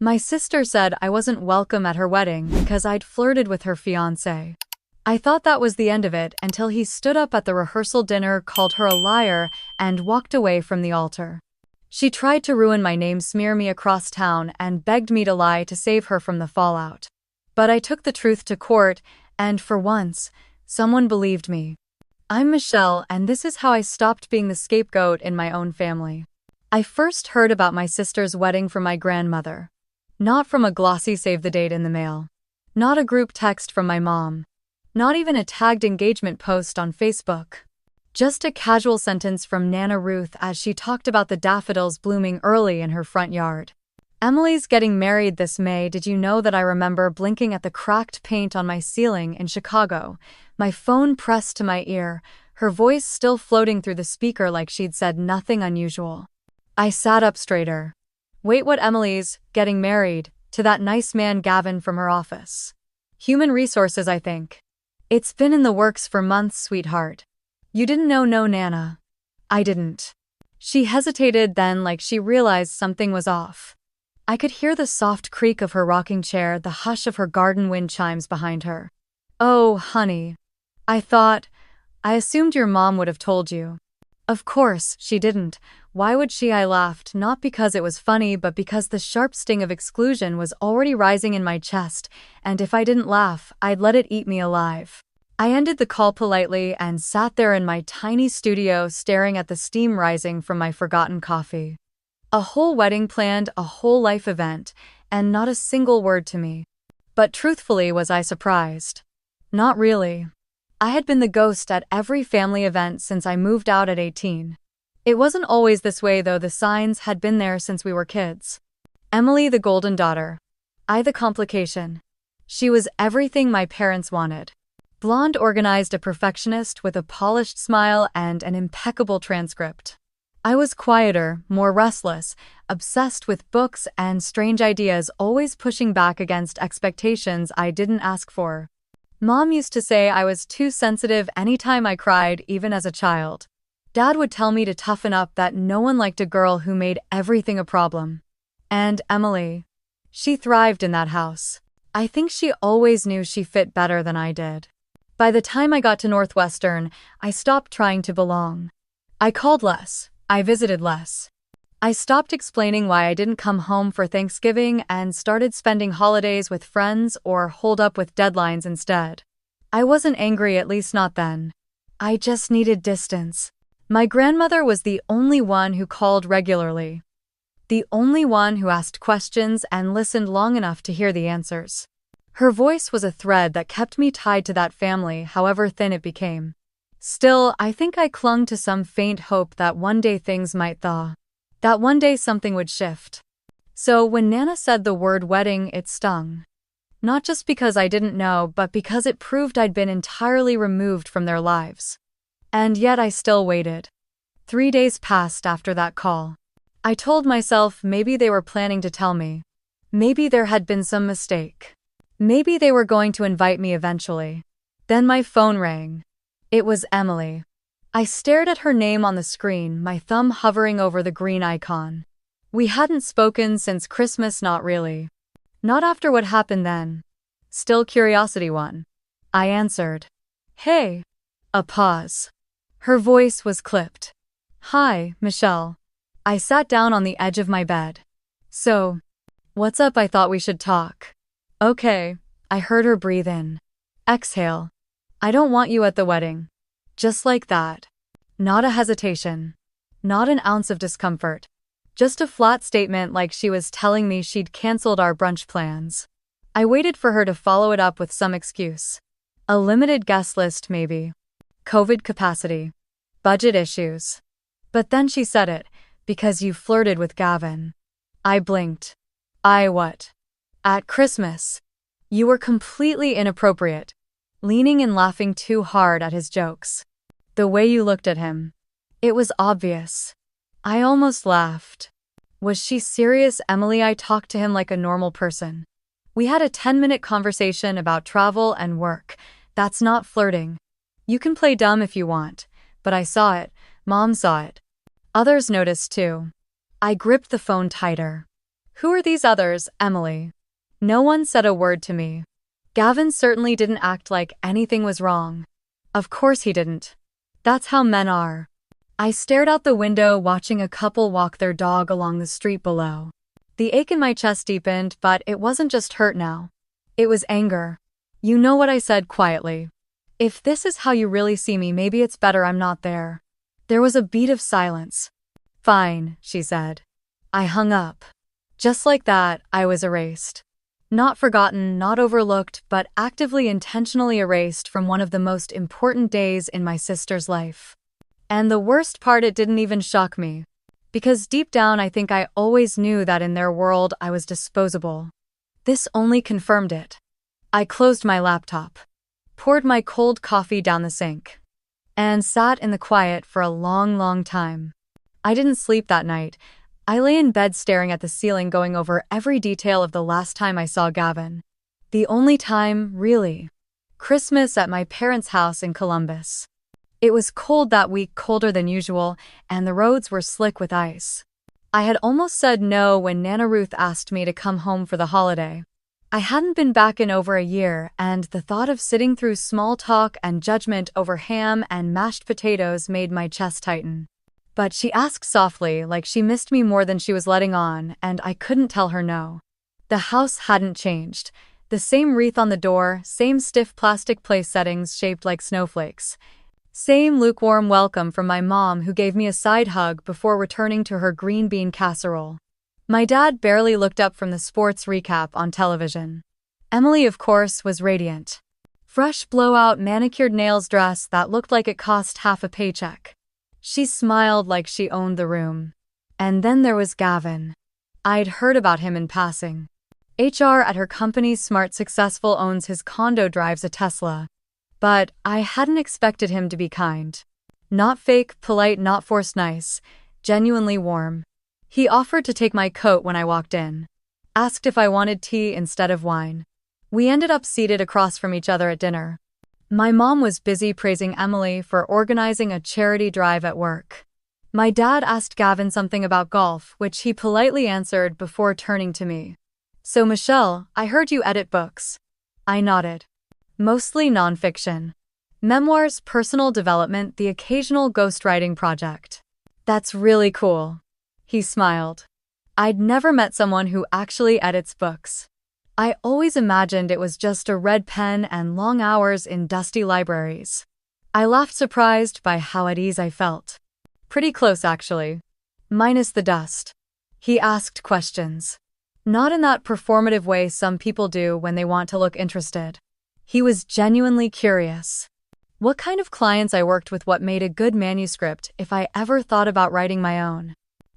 My sister said I wasn't welcome at her wedding because I'd flirted with her fiancé. I thought that was the end of it until he stood up at the rehearsal dinner, called her a liar, and walked away from the altar. She tried to ruin my name, smear me across town, and begged me to lie to save her from the fallout. But I took the truth to court, and for once, someone believed me. I'm Michelle, and this is how I stopped being the scapegoat in my own family. I first heard about my sister's wedding from my grandmother. Not from a glossy save the date in the mail. Not a group text from my mom. Not even a tagged engagement post on Facebook. Just a casual sentence from Nana Ruth as she talked about the daffodils blooming early in her front yard. Emily's getting married this May. Did you know that I remember blinking at the cracked paint on my ceiling in Chicago, my phone pressed to my ear, her voice still floating through the speaker like she'd said nothing unusual. I sat up straighter. Wait, what? Emily's getting married to that nice man Gavin from her office. Human resources, I think. It's been in the works for months, sweetheart. You didn't know? No, Nana. I didn't. She hesitated, then like she realized something was off. I could hear the soft creak of her rocking chair, the hush of her garden wind chimes behind her. Oh, honey. I assumed your mom would have told you. Of course, she didn't. Why would she? I laughed, not because it was funny, but because the sharp sting of exclusion was already rising in my chest, and if I didn't laugh, I'd let it eat me alive. I ended the call politely and sat there in my tiny studio staring at the steam rising from my forgotten coffee. A whole wedding planned, a whole life event, and not a single word to me. But truthfully, was I surprised? Not really. I had been the ghost at every family event since I moved out at 18. It wasn't always this way though, the signs had been there since we were kids. Emily the golden daughter. I the complication. She was everything my parents wanted. Blonde, organized, a perfectionist with a polished smile and an impeccable transcript. I was quieter, more restless, obsessed with books and strange ideas, always pushing back against expectations I didn't ask for. Mom used to say I was too sensitive anytime I cried, even as a child. Dad would tell me to toughen up, that no one liked a girl who made everything a problem. And Emily. She thrived in that house. I think she always knew she fit better than I did. By the time I got to Northwestern, I stopped trying to belong. I called less. I visited less. I stopped explaining why I didn't come home for Thanksgiving and started spending holidays with friends or holed up with deadlines instead. I wasn't angry, at least not then. I just needed distance. My grandmother was the only one who called regularly. The only one who asked questions and listened long enough to hear the answers. Her voice was a thread that kept me tied to that family, however thin it became. Still, I think I clung to some faint hope that one day things might thaw. That one day something would shift. So when Nana said the word wedding, it stung. Not just because I didn't know, but because it proved I'd been entirely removed from their lives. And yet I still waited. 3 days passed after that call. I told myself maybe they were planning to tell me. Maybe there had been some mistake. Maybe they were going to invite me eventually. Then my phone rang. It was Emily. I stared at her name on the screen, my thumb hovering over the green icon. We hadn't spoken since Christmas, not really. Not after what happened then. Still, curiosity won. I answered. Hey. A pause. Her voice was clipped. Hi, Michelle. I sat down on the edge of my bed. So, what's up? I thought we should talk. Okay. I heard her breathe in. Exhale. I don't want you at the wedding. Just like that. Not a hesitation. Not an ounce of discomfort. Just a flat statement, like she was telling me she'd canceled our brunch plans. I waited for her to follow it up with some excuse. A limited guest list, maybe. COVID capacity. Budget issues. But then she said it, because you flirted with Gavin. I blinked. What? At Christmas. You were completely inappropriate. Leaning and laughing too hard at his jokes. The way you looked at him. It was obvious. I almost laughed. Was she serious, Emily? I talked to him like a normal person. We had a 10-minute conversation about travel and work. That's not flirting. You can play dumb if you want, but I saw it. Mom saw it. Others noticed too. I gripped the phone tighter. Who are these others, Emily? No one said a word to me. Gavin certainly didn't act like anything was wrong. Of course he didn't. That's how men are. I stared out the window watching a couple walk their dog along the street below. The ache in my chest deepened, but it wasn't just hurt now. It was anger. You know what I said quietly. If this is how you really see me, maybe it's better I'm not there. There was a beat of silence. Fine, she said. I hung up. Just like that, I was erased. Not forgotten, not overlooked, but actively intentionally erased from one of the most important days in my sister's life. And the worst part, it didn't even shock me. Because deep down I think I always knew that in their world I was disposable. This only confirmed it. I closed my laptop, poured my cold coffee down the sink, and sat in the quiet for a long, long time. I didn't sleep that night. I lay in bed staring at the ceiling, going over every detail of the last time I saw Gavin. The only time, really. Christmas at my parents' house in Columbus. It was cold that week, colder than usual, and the roads were slick with ice. I had almost said no when Nana Ruth asked me to come home for the holiday. I hadn't been back in over a year, and the thought of sitting through small talk and judgment over ham and mashed potatoes made my chest tighten. But she asked softly, like she missed me more than she was letting on, and I couldn't tell her no. The house hadn't changed. The same wreath on the door, same stiff plastic place settings shaped like snowflakes. Same lukewarm welcome from my mom, who gave me a side hug before returning to her green bean casserole. My dad barely looked up from the sports recap on television. Emily, of course, was radiant. Fresh blowout manicured nails dress that looked like it cost half a paycheck. She smiled like she owned the room. And then there was Gavin. I'd heard about him in passing. HR at her company, smart, successful, owns his condo, drives a Tesla. But I hadn't expected him to be kind. Not fake, polite, not forced nice. Genuinely warm. He offered to take my coat when I walked in. Asked if I wanted tea instead of wine. We ended up seated across from each other at dinner. My mom was busy praising Emily for organizing a charity drive at work. My dad asked Gavin something about golf, which he politely answered before turning to me. So, Michelle, I heard you edit books. I nodded. Mostly nonfiction. Memoirs, personal development, the occasional ghostwriting project. That's really cool. He smiled. I'd never met someone who actually edits books. I always imagined it was just a red pen and long hours in dusty libraries. I laughed, surprised by how at ease I felt. Pretty close, actually. Minus the dust. He asked questions. Not in that performative way some people do when they want to look interested. He was genuinely curious. What kind of clients I worked with, what made a good manuscript if I ever thought about writing my own.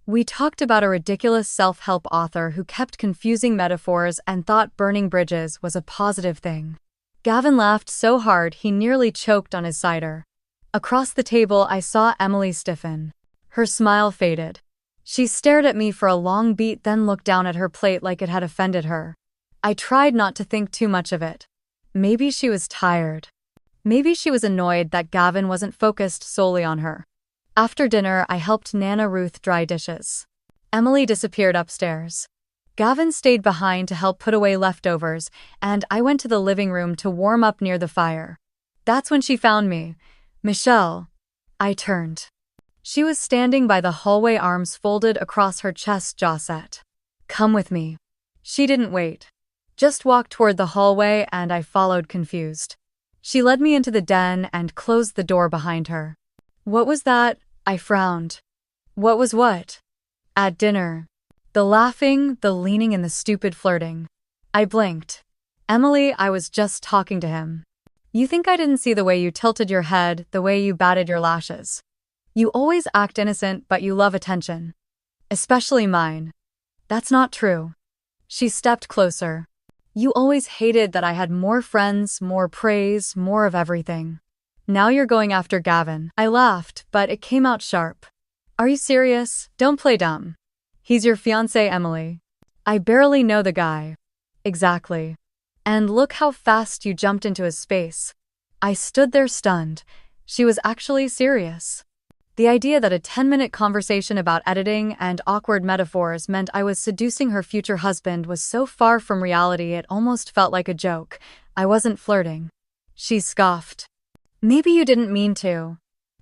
We talked about a ridiculous self-help author who kept confusing metaphors and thought burning bridges was a positive thing. Gavin laughed so hard he nearly choked on his cider. Across the table I saw Emily stiffen. Her smile faded. She stared at me for a long beat, then looked down at her plate like it had offended her. I tried not to think too much of it. Maybe she was tired. Maybe she was annoyed that Gavin wasn't focused solely on her. After dinner, I helped Nana Ruth dry dishes. Emily disappeared upstairs. Gavin stayed behind to help put away leftovers, and I went to the living room to warm up near the fire. That's when she found me. Michelle. I turned. She was standing by the hallway, arms folded across her chest, jaw set. Come with me. She didn't wait. Just walked toward the hallway, and I followed, confused. She led me into the den and closed the door behind her. What was that? I frowned. What was what? At dinner. The laughing, the leaning, and the stupid flirting. I blinked. Emily, I was just talking to him. You think I didn't see the way you tilted your head, the way you batted your lashes? You always act innocent, but you love attention. Especially mine. That's not true. She stepped closer. You always hated that I had more friends, more praise, more of everything. Now you're going after Gavin. I laughed, but it came out sharp. Are you serious? Don't play dumb. He's your fiancé, Emily. I barely know the guy. Exactly. And look how fast you jumped into his space. I stood there stunned. She was actually serious. The idea that a 10-minute conversation about editing and awkward metaphors meant I was seducing her future husband was so far from reality it almost felt like a joke. I wasn't flirting. She scoffed. Maybe you didn't mean to.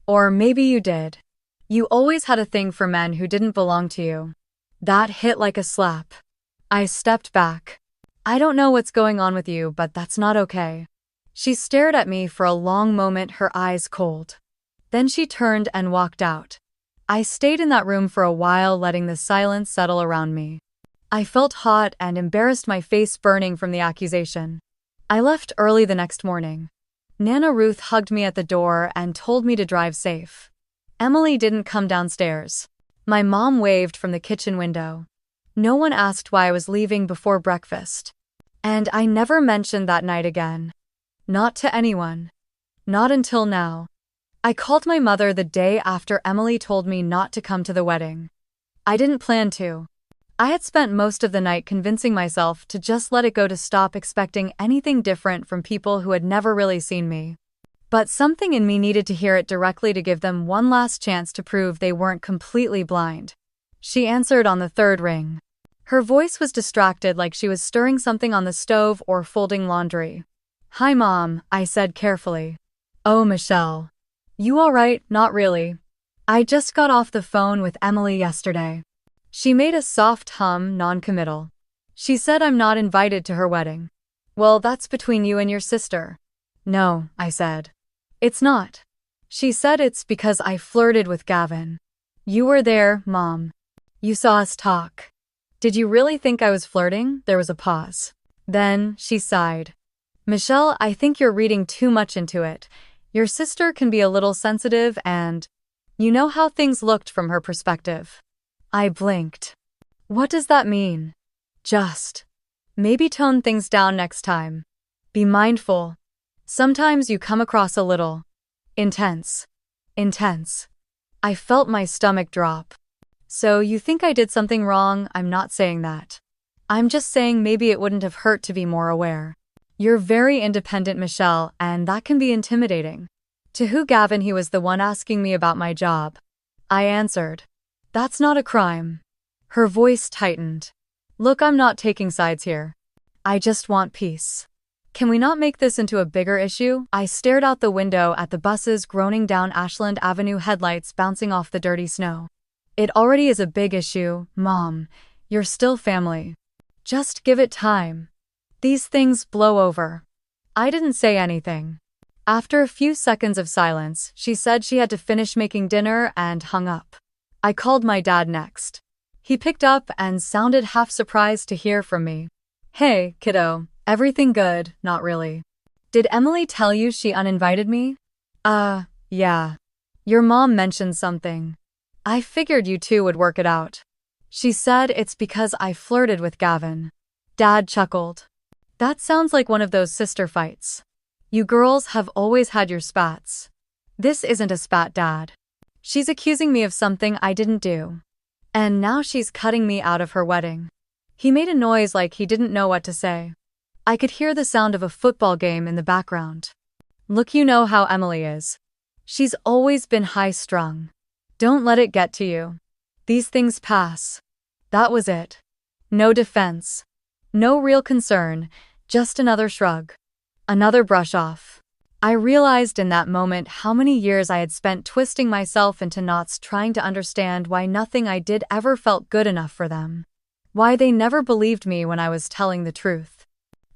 Or maybe you did. You always had a thing for men who didn't belong to you. That hit like a slap. I stepped back. I don't know what's going on with you, but that's not okay. She stared at me for a long moment, her eyes cold. Then she turned and walked out. I stayed in that room for a while, letting the silence settle around me. I felt hot and embarrassed, my face burning from the accusation. I left early the next morning. Nana Ruth hugged me at the door and told me to drive safe. Emily didn't come downstairs. My mom waved from the kitchen window. No one asked why I was leaving before breakfast. And I never mentioned that night again. Not to anyone. Not until now. I called my mother the day after Emily told me not to come to the wedding. I didn't plan to. I had spent most of the night convincing myself to just let it go, to stop expecting anything different from people who had never really seen me. But something in me needed to hear it directly, to give them one last chance to prove they weren't completely blind. She answered on the third ring. Her voice was distracted, like she was stirring something on the stove or folding laundry. "Hi, Mom," I said carefully. "Oh, Michelle. You all right?" "Not really. I just got off the phone with Emily yesterday." She made a soft hum, non-committal. "She said I'm not invited to her wedding." "Well, that's between you and your sister." "No," I said. "It's not." She said it's because I flirted with Gavin. "You were there, Mom. You saw us talk." "Did you really think I was flirting?" There was a pause. Then she sighed. "Michelle, I think you're reading too much into it. Your sister can be a little sensitive, and you know how things looked from her perspective." I blinked. "What does that mean?" "Just maybe tone things down next time. Be mindful. Sometimes you come across a little intense." Intense. I felt my stomach drop. "So you think I did something wrong?" "I'm not saying that. I'm just saying maybe it wouldn't have hurt to be more aware. You're very independent, Michelle, and that can be intimidating." "To who?" "Gavin. He was the one asking me about my job." I answered. "That's not a crime." Her voice tightened. "Look, I'm not taking sides here. I just want peace. Can we not make this into a bigger issue?" I stared out the window at the buses groaning down Ashland Avenue, headlights bouncing off the dirty snow. "It already is a big issue, Mom. You're still family. Just give it time. These things blow over." I didn't say anything. After a few seconds of silence, she said she had to finish making dinner and hung up. I called my dad next. He picked up and sounded half surprised to hear from me. "Hey, kiddo, everything good?" "Not really." "Did Emily tell you she uninvited me?" Yeah. Your mom mentioned something. I figured you two would work it out." She said it's because I flirted with Gavin. Dad chuckled. "That sounds like one of those sister fights. You girls have always had your spats." "This isn't a spat, Dad. She's accusing me of something I didn't do. And now she's cutting me out of her wedding." He made a noise like he didn't know what to say. I could hear the sound of a football game in the background. "Look, you know how Emily is. She's always been high-strung. Don't let it get to you. These things pass." That was it. No defense. No real concern, just another shrug. Another brush off. I realized in that moment how many years I had spent twisting myself into knots trying to understand why nothing I did ever felt good enough for them. Why they never believed me when I was telling the truth.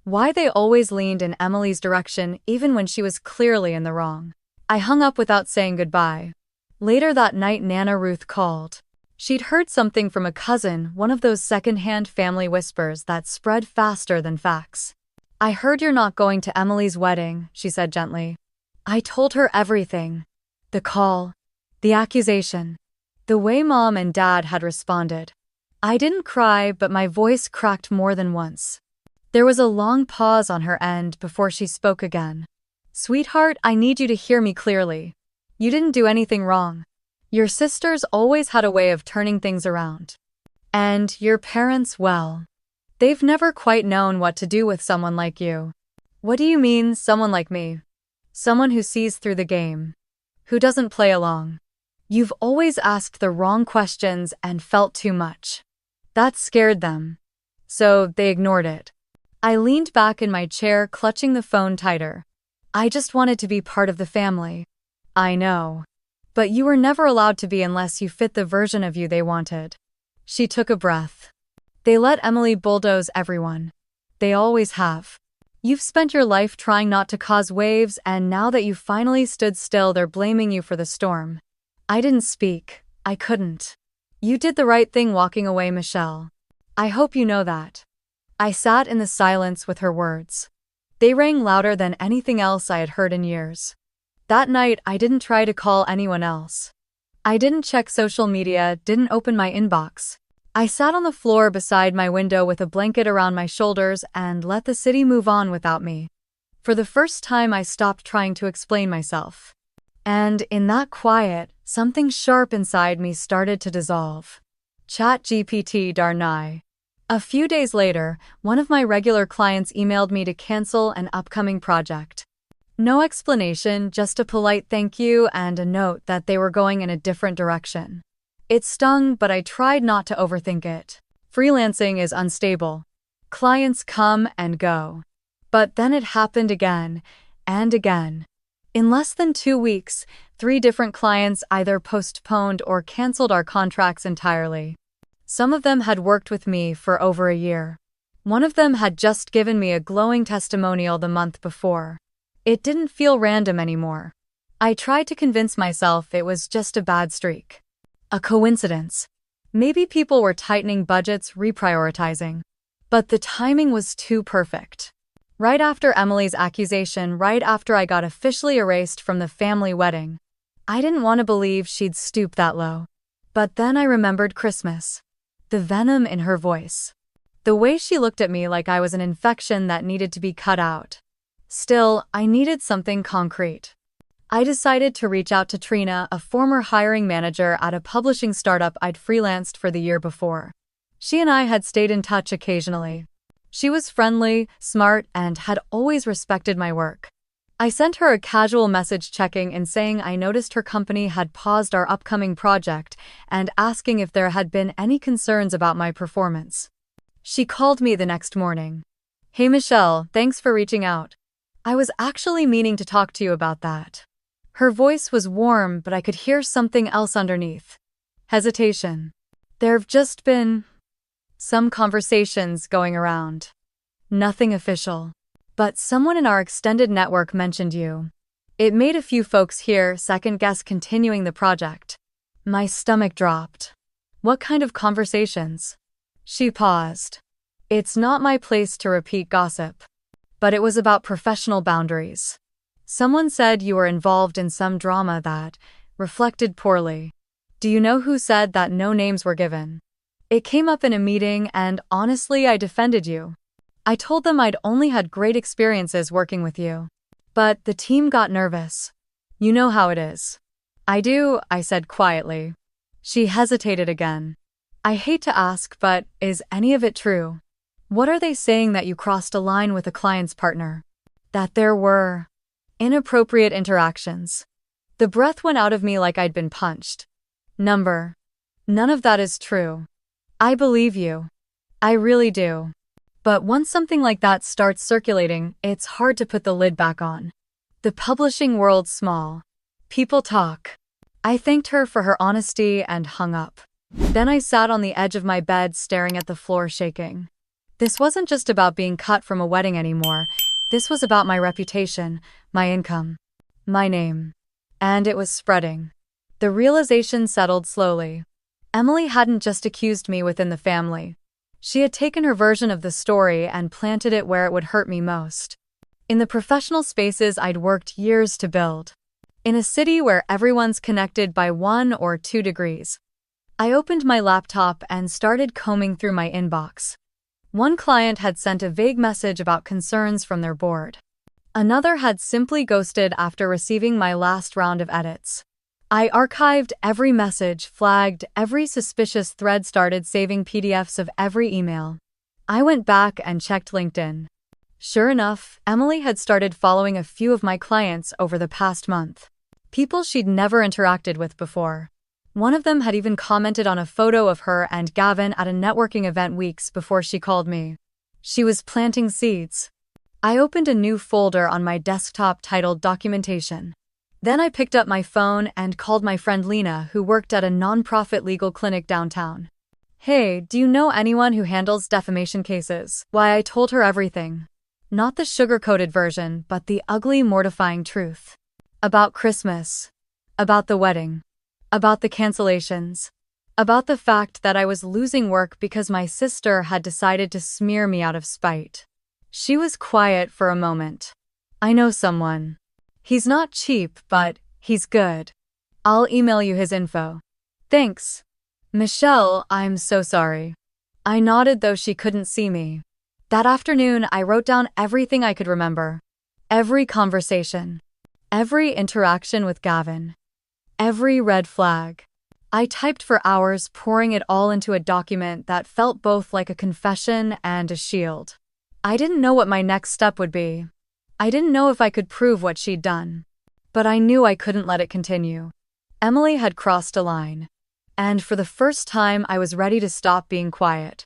Why they always leaned in Emily's direction even when she was clearly in the wrong. I hung up without saying goodbye. Later that night, Nana Ruth called. She'd heard something from a cousin, one of those second-hand family whispers that spread faster than facts. "I heard you're not going to Emily's wedding," she said gently. I told her everything. The call. The accusation. The way Mom and Dad had responded. I didn't cry, but my voice cracked more than once. There was a long pause on her end before she spoke again. "Sweetheart, I need you to hear me clearly. You didn't do anything wrong. Your sisters always had a way of turning things around. And your parents, well, they've never quite known what to do with someone like you." "What do you mean, someone like me?" "Someone who sees through the game. Who doesn't play along." You've always asked the wrong questions and felt too much. That scared them. So they ignored it. I leaned back in my chair, clutching the phone tighter. I just wanted to be part of the family. I know. But you were never allowed to be unless you fit the version of you they wanted. She took a breath. They let Emily bulldoze everyone. They always have. You've spent your life trying not to cause waves, and now that you finally stood still, they're blaming you for the storm. I didn't speak. I couldn't. You did the right thing walking away, Michelle. I hope you know that. I sat in the silence with her words. They rang louder than anything else I had heard in years. That night, I didn't try to call anyone else. I didn't check social media, didn't open my inbox. I sat on the floor beside my window with a blanket around my shoulders and let the city move on without me. For the first time, I stopped trying to explain myself. And in that quiet, something sharp inside me started to dissolve. ChatGPT darnai. A few days later, one of my regular clients emailed me to cancel an upcoming project. No explanation, just a polite thank you and a note that they were going in a different direction. It stung, but I tried not to overthink it. Freelancing is unstable. Clients come and go. But then it happened again and again. In less than 2 weeks, 3 different clients either postponed or canceled our contracts entirely. Some of them had worked with me for over a year. One of them had just given me a glowing testimonial the month before. It didn't feel random anymore. I tried to convince myself it was just a bad streak. A coincidence. Maybe people were tightening budgets, reprioritizing. But the timing was too perfect. Right after Emily's accusation, right after I got officially erased from the family wedding. I didn't want to believe she'd stoop that low. But then I remembered Christmas. The venom in her voice. The way she looked at me like I was an infection that needed to be cut out. Still, I needed something concrete. I decided to reach out to Trina, a former hiring manager at a publishing startup I'd freelanced for the year before. She and I had stayed in touch occasionally. She was friendly, smart, and had always respected my work. I sent her a casual message checking in saying I noticed her company had paused our upcoming project and asking if there had been any concerns about my performance. She called me the next morning. Hey Michelle, thanks for reaching out. I was actually meaning to talk to you about that. Her voice was warm, but I could hear something else underneath. Hesitation. There've just been some conversations going around. Nothing official. But someone in our extended network mentioned you. It made a few folks here second-guess continuing the project. My stomach dropped. What kind of conversations? She paused. It's not my place to repeat gossip. But it was about professional boundaries. Someone said you were involved in some drama that reflected poorly. Do you know who said that? No names were given. It came up in a meeting and honestly I defended you. I told them I'd only had great experiences working with you. But the team got nervous. You know how it is. I do, I said quietly. She hesitated again. I hate to ask, but is any of it true? What are they saying, that you crossed a line with a client's partner? That there were inappropriate interactions? The breath went out of me like I'd been punched. None of that is true. I believe you. I really do. But once something like that starts circulating, it's hard to put the lid back on. The publishing world's small. People talk. I thanked her for her honesty and hung up. Then I sat on the edge of my bed staring at the floor, shaking. This wasn't just about being cut from a wedding anymore. This was about my reputation, my income, my name. And it was spreading. The realization settled slowly. Emily hadn't just accused me within the family. She had taken her version of the story and planted it where it would hurt me most. In the professional spaces I'd worked years to build. In a city where everyone's connected by 1 or 2 degrees. I opened my laptop and started combing through my inbox. One client had sent a vague message about concerns from their board. Another had simply ghosted after receiving my last round of edits. I archived every message, flagged every suspicious thread, started saving PDFs of every email. I went back and checked LinkedIn. Sure enough, Emily had started following a few of my clients over the past month. People she'd never interacted with before. One of them had even commented on a photo of her and Gavin at a networking event weeks before she called me. She was planting seeds. I opened a new folder on my desktop titled Documentation. Then I picked up my phone and called my friend Lena, who worked at a nonprofit legal clinic downtown. Hey, do you know anyone who handles defamation cases? Why, I told her everything. Not the sugar-coated version, but the ugly, mortifying truth. About Christmas. About the wedding. About the cancellations. About the fact that I was losing work because my sister had decided to smear me out of spite. She was quiet for a moment. I know someone. He's not cheap, but he's good. I'll email you his info. Thanks. Michelle, I'm so sorry. I nodded, though she couldn't see me. That afternoon, I wrote down everything I could remember. Every conversation. Every interaction with Gavin. Every red flag. I typed for hours, pouring it all into a document that felt both like a confession and a shield. I didn't know what my next step would be. I didn't know if I could prove what she'd done. But I knew I couldn't let it continue. Emily had crossed a line. And for the first time, I was ready to stop being quiet.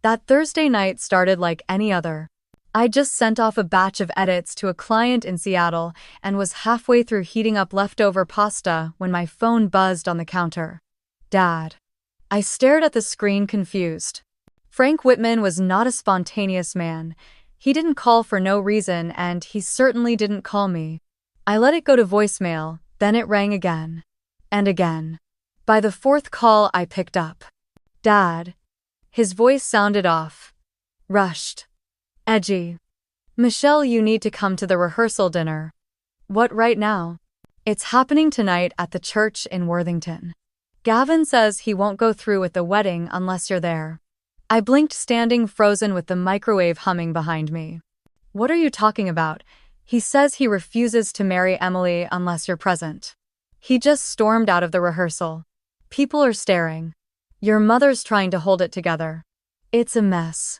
That Thursday night started like any other. I just sent off a batch of edits to a client in Seattle and was halfway through heating up leftover pasta when my phone buzzed on the counter. Dad. I stared at the screen, confused. Frank Whitman was not a spontaneous man. He didn't call for no reason, and he certainly didn't call me. I let it go to voicemail, then it rang again. And again. By the fourth call, I picked up. Dad. His voice sounded off. Rushed. Edgy. Michelle, you need to come to the rehearsal dinner. What, right now? It's happening tonight at the church in Worthington. Gavin says he won't go through with the wedding unless you're there. I blinked, standing frozen with the microwave humming behind me. What are you talking about? He says he refuses to marry Emily unless you're present. He just stormed out of the rehearsal. People are staring. Your mother's trying to hold it together. It's a mess.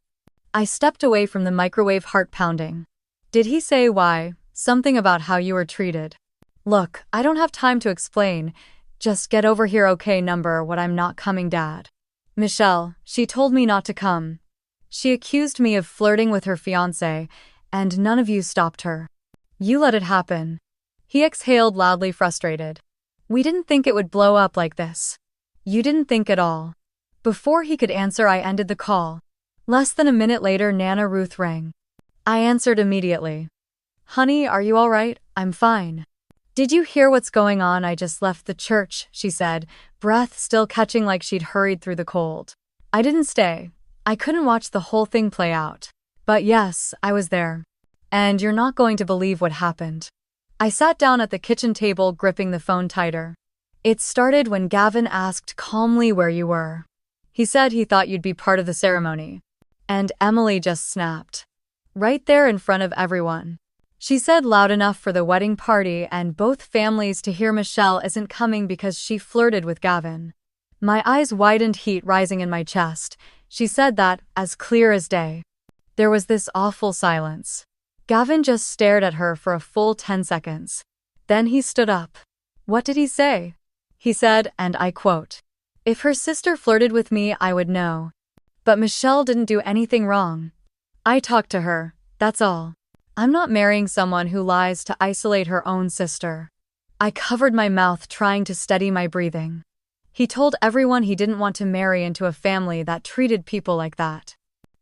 I stepped away from the microwave, heart pounding. Did he say why? Something about how you were treated. Look, I don't have time to explain. Just get over here, okay? Number what I'm not coming, Dad. Michelle, she told me not to come. She accused me of flirting with her fiancé, and none of you stopped her. You let it happen. He exhaled loudly, frustrated. We didn't think it would blow up like this. You didn't think at all. Before he could answer, I ended the call. Less than a minute later, Nana Ruth rang. I answered immediately. Honey, are you all right? I'm fine. Did you hear what's going on? I just left the church, she said, breath still catching like she'd hurried through the cold. I didn't stay. I couldn't watch the whole thing play out. But yes, I was there. And you're not going to believe what happened. I sat down at the kitchen table, gripping the phone tighter. It started when Gavin asked calmly where you were. He said he thought you'd be part of the ceremony. And Emily just snapped. Right there in front of everyone. She said loud enough for the wedding party and both families to hear Michelle isn't coming because she flirted with Gavin. My eyes widened, heat rising in my chest. She said that, as clear as day. There was this awful silence. Gavin just stared at her for a full 10 seconds. Then he stood up. What did he say? He said, and I quote, "If her sister flirted with me, I would know. But Michelle didn't do anything wrong. I talked to her, that's all. I'm not marrying someone who lies to isolate her own sister." I covered my mouth, trying to steady my breathing. He told everyone he didn't want to marry into a family that treated people like that.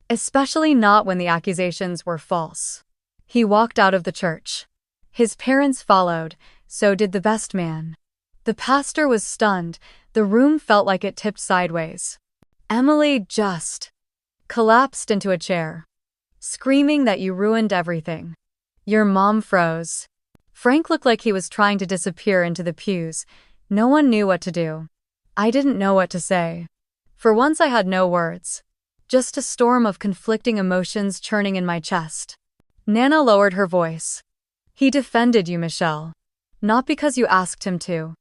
Especially not when the accusations were false. He walked out of the church. His parents followed, so did the best man. The pastor was stunned. The room felt like it tipped sideways. Emily just collapsed into a chair, screaming that you ruined everything. Your mom froze. Frank looked like he was trying to disappear into the pews. No one knew what to do. I didn't know what to say. For once I had no words. Just a storm of conflicting emotions churning in my chest. Nana lowered her voice. He defended you, Michelle. Not because you asked him to.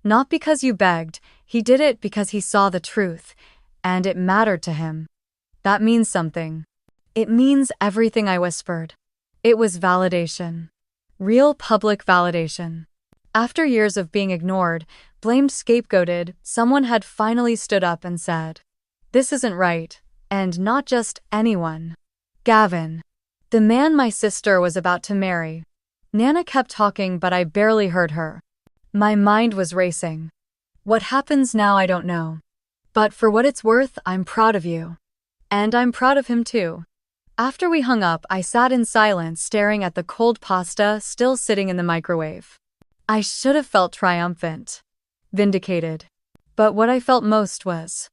Not because you begged. He did it because he saw the truth. And it mattered to him. That means something. It means everything, I whispered. It was validation. Real public validation. After years of being ignored, blamed, scapegoated, someone had finally stood up and said, "This isn't right," and not just anyone. Gavin. The man my sister was about to marry. Nana kept talking, but I barely heard her. My mind was racing. What happens now, I don't know. But for what it's worth, I'm proud of you. And I'm proud of him too. After we hung up, I sat in silence staring at the cold pasta still sitting in the microwave. I should have felt triumphant. Vindicated. But what I felt most was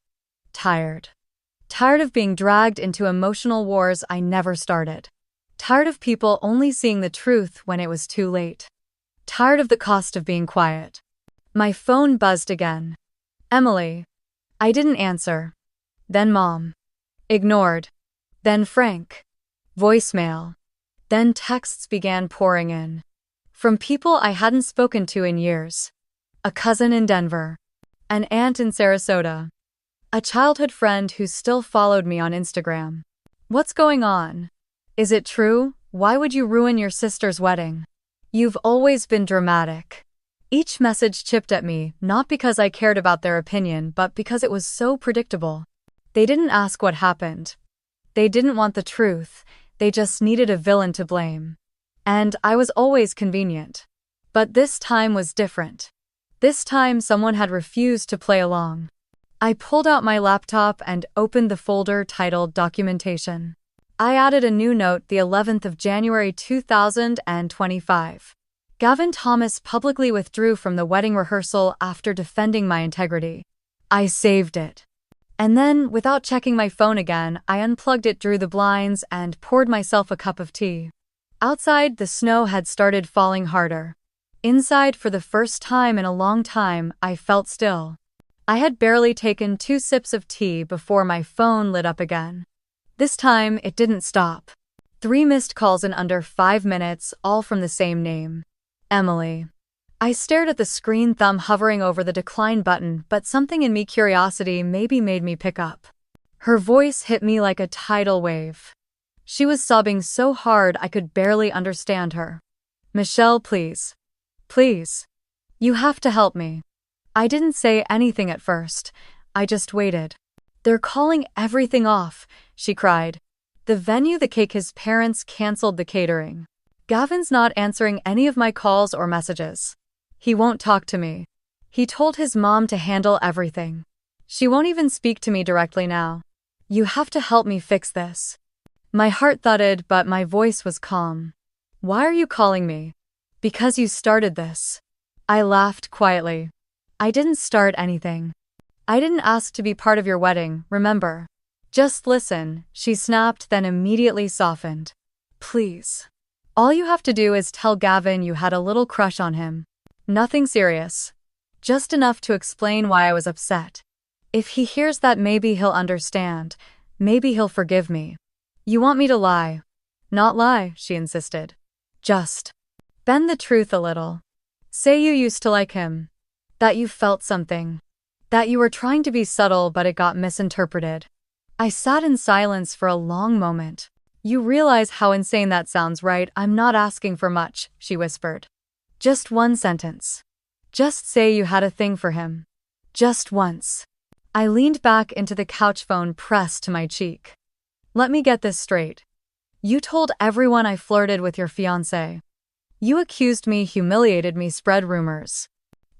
tired. Tired of being dragged into emotional wars I never started. Tired of people only seeing the truth when it was too late. Tired of the cost of being quiet. My phone buzzed again. Emily. I didn't answer. Then Mom. Ignored. Then Frank. Voicemail. Then texts began pouring in. From people I hadn't spoken to in years. A cousin in Denver. An aunt in Sarasota. A childhood friend who still followed me on Instagram. What's going on? Is it true? Why would you ruin your sister's wedding? You've always been dramatic. Each message chipped at me, not because I cared about their opinion, but because it was so predictable. They didn't ask what happened. They didn't want the truth. They just needed a villain to blame. And I was always convenient. But this time was different. This time someone had refused to play along. I pulled out my laptop and opened the folder titled Documentation. I added a new note, the 11th of January 2025. Gavin Thomas publicly withdrew from the wedding rehearsal after defending my integrity. I saved it. And then, without checking my phone again, I unplugged it, drew the blinds, and poured myself a cup of tea. Outside, the snow had started falling harder. Inside, for the first time in a long time, I felt still. I had barely taken 2 sips of tea before my phone lit up again. This time, it didn't stop. 3 missed calls in under 5 minutes, all from the same name. Emily. I stared at the screen, thumb hovering over the decline button, but something in me, curiosity, maybe made me pick up. Her voice hit me like a tidal wave. She was sobbing so hard I could barely understand her. Michelle, please. Please. You have to help me. I didn't say anything at first. I just waited. They're calling everything off, she cried. The venue, the cake, his parents canceled the catering. Gavin's not answering any of my calls or messages. He won't talk to me. He told his mom to handle everything. She won't even speak to me directly now. You have to help me fix this. My heart thudded, but my voice was calm. Why are you calling me? Because you started this. I laughed quietly. I didn't start anything. I didn't ask to be part of your wedding, remember? Just listen, she snapped, then immediately softened. Please. All you have to do is tell Gavin you had a little crush on him. Nothing serious. Just enough to explain why I was upset. If he hears that, maybe he'll understand. Maybe he'll forgive me. You want me to lie? Not lie, she insisted. Just bend the truth a little. Say you used to like him. That you felt something. That you were trying to be subtle, but it got misinterpreted. I sat in silence for a long moment. You realize how insane that sounds, right? I'm not asking for much, she whispered. Just one sentence. Just say you had a thing for him. Just once. I leaned back into the couch, phone pressed to my cheek. Let me get this straight. You told everyone I flirted with your fiancé. You accused me, humiliated me, spread rumors.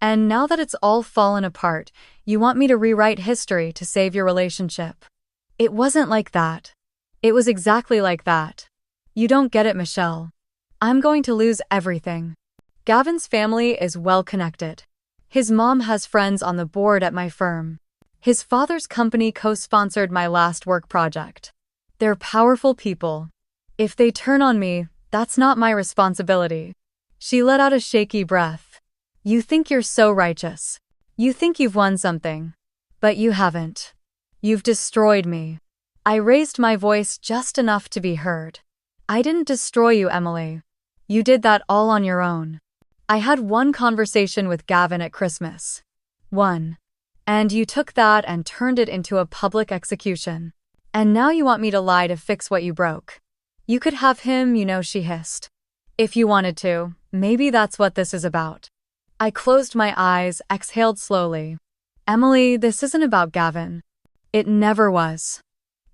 And now that it's all fallen apart, you want me to rewrite history to save your relationship. It wasn't like that. It was exactly like that. You don't get it, Michelle. I'm going to lose everything. Gavin's family is well connected. His mom has friends on the board at my firm. His father's company co-sponsored my last work project. They're powerful people. If they turn on me, that's not my responsibility. She let out a shaky breath. You think you're so righteous. You think you've won something. But you haven't. You've destroyed me. I raised my voice just enough to be heard. I didn't destroy you, Emily. You did that all on your own. I had one conversation with Gavin at Christmas. One. And you took that and turned it into a public execution. And now you want me to lie to fix what you broke. You could have him, she hissed. If you wanted to, maybe that's what this is about. I closed my eyes, exhaled slowly. Emily, this isn't about Gavin. It never was.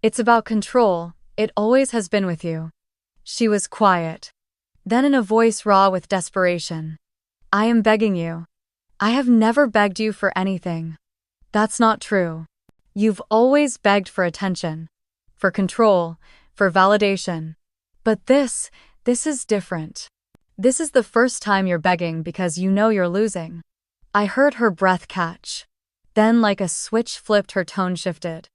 It's about control. It always has been with you. She was quiet. Then in a voice raw with desperation. I am begging you. I have never begged you for anything. That's not true. You've always begged for attention, for control, for validation. But this is different. This is the first time you're begging because you know you're losing. I heard her breath catch. Then, like a switch flipped, her tone shifted.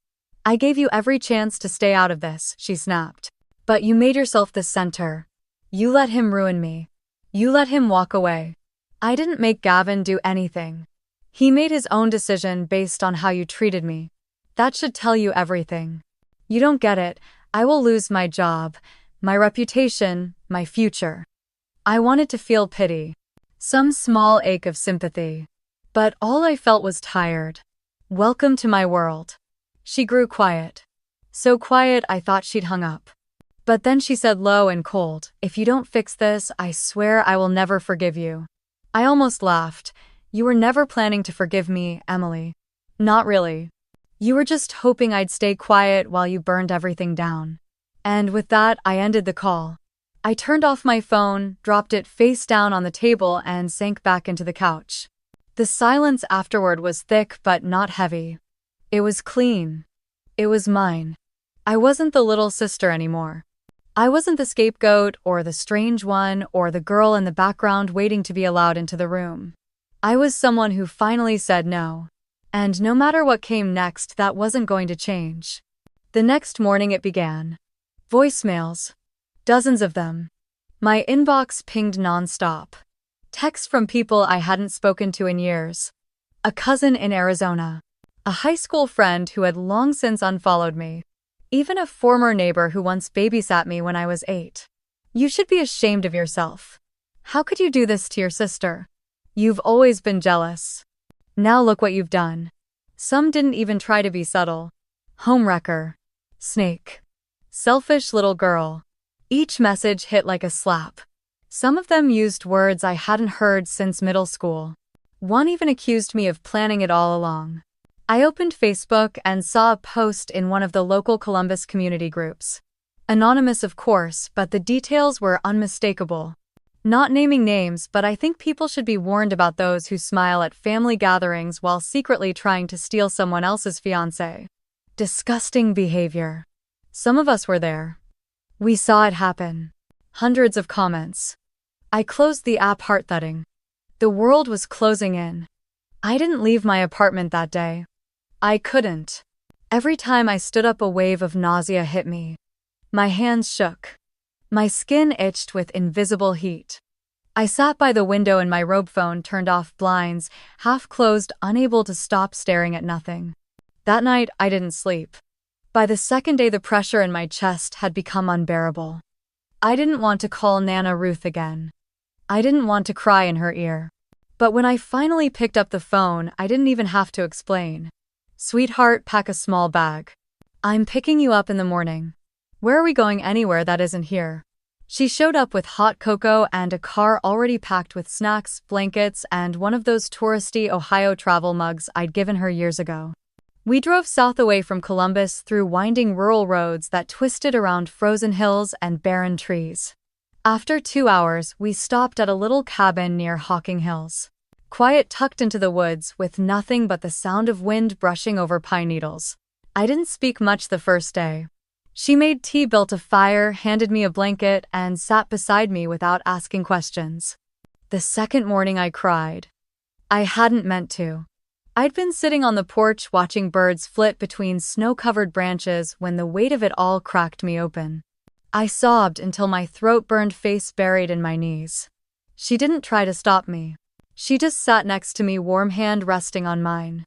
I gave you every chance to stay out of this, she snapped. But you made yourself the center. You let him ruin me. You let him walk away. I didn't make Gavin do anything. He made his own decision based on how you treated me. That should tell you everything. You don't get it. I will lose my job, my reputation, my future. I wanted to feel pity. Some small ache of sympathy. But all I felt was tired. Welcome to my world. She grew quiet. So quiet I thought she'd hung up. But then she said low and cold, if you don't fix this, I swear I will never forgive you. I almost laughed. You were never planning to forgive me, Emily. Not really. You were just hoping I'd stay quiet while you burned everything down. And with that, I ended the call. I turned off my phone, dropped it face down on the table, and sank back into the couch. The silence afterward was thick but not heavy. It was clean. It was mine. I wasn't the little sister anymore. I wasn't the scapegoat or the strange one or the girl in the background waiting to be allowed into the room. I was someone who finally said no. And no matter what came next, that wasn't going to change. The next morning it began. Voicemails. Dozens of them. My inbox pinged nonstop. Texts from people I hadn't spoken to in years. A cousin in Arizona. A high school friend who had long since unfollowed me. Even a former neighbor who once babysat me when I was 8. You should be ashamed of yourself. How could you do this to your sister? You've always been jealous. Now look what you've done. Some didn't even try to be subtle. Homewrecker. Snake. Selfish little girl. Each message hit like a slap. Some of them used words I hadn't heard since middle school. One even accused me of planning it all along. I opened Facebook and saw a post in one of the local Columbus community groups. Anonymous, of course, but the details were unmistakable. Not naming names, but I think people should be warned about those who smile at family gatherings while secretly trying to steal someone else's fiancé. Disgusting behavior. Some of us were there. We saw it happen. Hundreds of comments. I closed the app, heart thudding. The world was closing in. I didn't leave my apartment that day. I couldn't. Every time I stood up, a wave of nausea hit me. My hands shook. My skin itched with invisible heat. I sat by the window in my robe, phone turned off, blinds half closed, unable to stop staring at nothing. That night, I didn't sleep. By the second day, the pressure in my chest had become unbearable. I didn't want to call Nana Ruth again. I didn't want to cry in her ear. But when I finally picked up the phone, I didn't even have to explain. Sweetheart, pack a small bag. I'm picking you up in the morning. Where are we going? Anywhere that isn't here. She showed up with hot cocoa and a car already packed with snacks, blankets, and one of those touristy Ohio travel mugs I'd given her years ago. We drove south away from Columbus through winding rural roads that twisted around frozen hills and barren trees. After 2 hours, we stopped at a little cabin near Hocking Hills. Quiet, tucked into the woods with nothing but the sound of wind brushing over pine needles. I didn't speak much the first day. She made tea, built a fire, handed me a blanket, and sat beside me without asking questions. The second morning I cried. I hadn't meant to. I'd been sitting on the porch watching birds flit between snow-covered branches when the weight of it all cracked me open. I sobbed until my throat burned, face buried in my knees. She didn't try to stop me. She just sat next to me, warm hand resting on mine.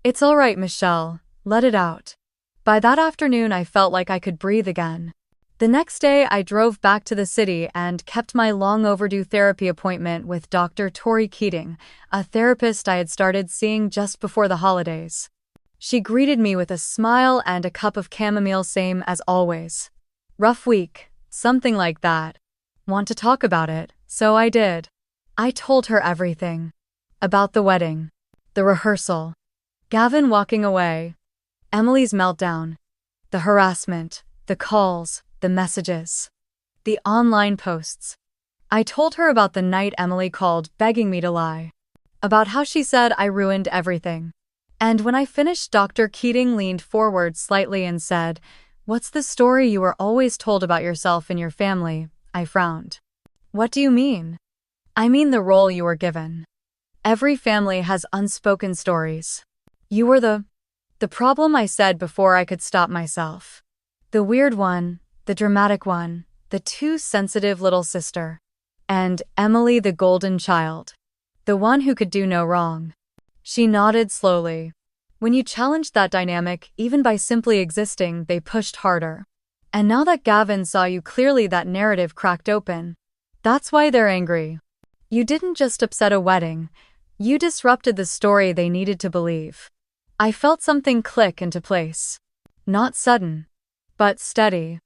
It's all right, Michelle. Let it out. By that afternoon, I felt like I could breathe again. The next day, I drove back to the city and kept my long-overdue therapy appointment with Dr. Tori Keating, a therapist I had started seeing just before the holidays. She greeted me with a smile and a cup of chamomile, same as always. Rough week, something like that. Want to talk about it? So I did. I told her everything. About the wedding. The rehearsal. Gavin walking away. Emily's meltdown. The harassment. The calls. The messages. The online posts. I told her about the night Emily called begging me to lie. About how she said I ruined everything. And when I finished, Dr. Keating leaned forward slightly and said, "What's the story you were always told about yourself and your family?" I frowned. "What do you mean?" "I mean the role you were given. Every family has unspoken stories. You were the problem," I said before I could stop myself. The weird one, the dramatic one, the too sensitive little sister. And Emily, the golden child. The one who could do no wrong. She nodded slowly. When you challenged that dynamic, even by simply existing, they pushed harder. And now that Gavin saw you clearly, that narrative cracked open. That's why they're angry. You didn't just upset a wedding. You disrupted the story they needed to believe. I felt something click into place. Not sudden, but steady.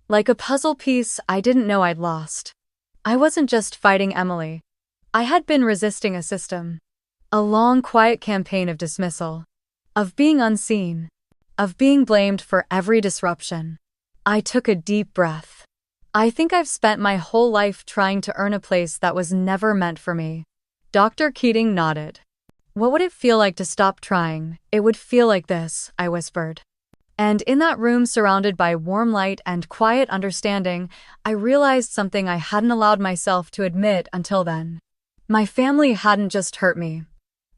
Like a puzzle piece I didn't know I'd lost. I wasn't just fighting Emily. I had been resisting a system. A long, quiet campaign of dismissal. Of being unseen. Of being blamed for every disruption. I took a deep breath. I think I've spent my whole life trying to earn a place that was never meant for me. Dr. Keating nodded. What would it feel like to stop trying? It would feel like this, I whispered. And in that room surrounded by warm light and quiet understanding, I realized something I hadn't allowed myself to admit until then. My family hadn't just hurt me.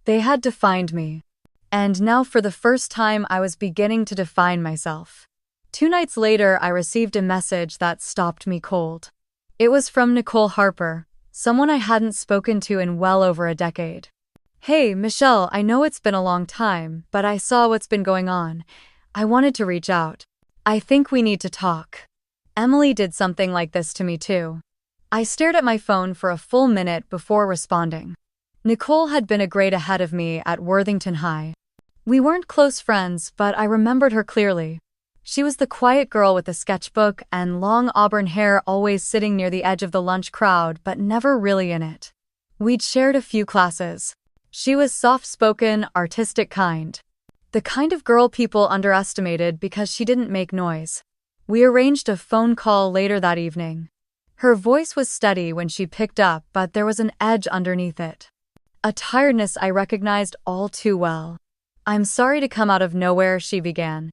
They had defined me. And now for the first time I was beginning to define myself. 2 nights later I received a message that stopped me cold. It was from Nicole Harper, someone I hadn't spoken to in well over a decade. "Hey, Michelle, I know it's been a long time, but I saw what's been going on. I wanted to reach out. I think we need to talk." Emily did something like this to me too. I stared at my phone for a full minute before responding. Nicole had been a grade ahead of me at Worthington High. We weren't close friends, but I remembered her clearly. She was the quiet girl with the sketchbook and long auburn hair, always sitting near the edge of the lunch crowd but never really in it. We'd shared a few classes. She was soft-spoken, artistic kind. The kind of girl people underestimated because she didn't make noise. We arranged a phone call later that evening. Her voice was steady when she picked up, but there was an edge underneath it. A tiredness I recognized all too well. "I'm sorry to come out of nowhere," she began.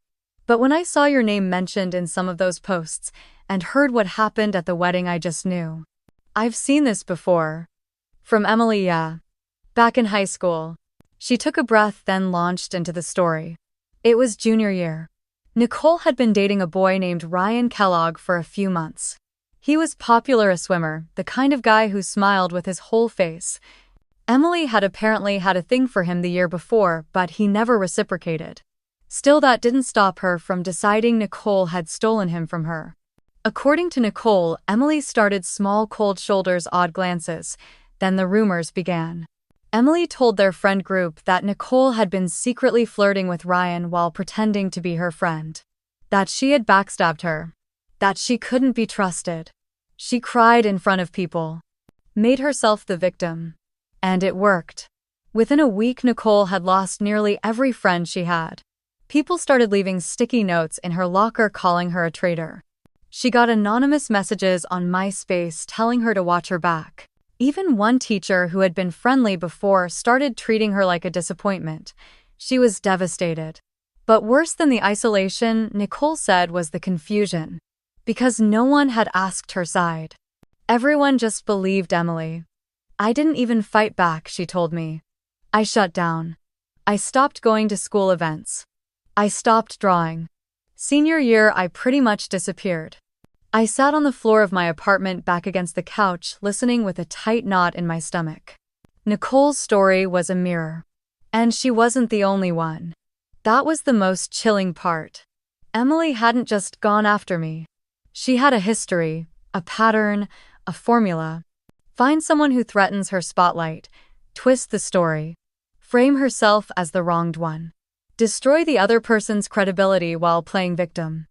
"But when I saw your name mentioned in some of those posts, and heard what happened at the wedding, I just knew. I've seen this before. From Emily, yeah. Back in high school." She took a breath, then launched into the story. It was junior year. Nicole had been dating a boy named Ryan Kellogg for a few months. He was popular, a swimmer, the kind of guy who smiled with his whole face. Emily had apparently had a thing for him the year before, but he never reciprocated. Still, that didn't stop her from deciding Nicole had stolen him from her. According to Nicole, Emily started small, cold shoulders, odd glances. Then the rumors began. Emily told their friend group that Nicole had been secretly flirting with Ryan while pretending to be her friend. That she had backstabbed her. That she couldn't be trusted. She cried in front of people. Made herself the victim. And it worked. Within a week, Nicole had lost nearly every friend she had. People started leaving sticky notes in her locker calling her a traitor. She got anonymous messages on MySpace telling her to watch her back. Even one teacher who had been friendly before started treating her like a disappointment. She was devastated. But worse than the isolation, Nicole said, was the confusion. Because no one had asked her side. Everyone just believed Emily. "I didn't even fight back," she told me. "I shut down. I stopped going to school events. I stopped drawing. Senior year, I pretty much disappeared. I sat on the floor of my apartment back against the couch, listening with a tight knot in my stomach." Nicole's story was a mirror. And she wasn't the only one. That was the most chilling part. Emily hadn't just gone after me. She had a history, a pattern, a formula. Find someone who threatens her spotlight, twist the story, frame herself as the wronged one, destroy the other person's credibility while playing victim.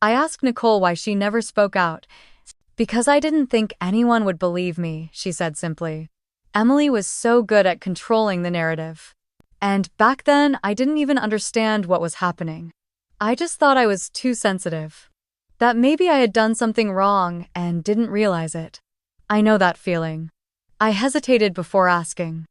I asked Nicole why she never spoke out. "Because I didn't think anyone would believe me," she said simply. Emily was so good at controlling the narrative. And back then, I didn't even understand what was happening. I just thought I was too sensitive. That maybe I had done something wrong and didn't realize it. I know that feeling. I hesitated before asking.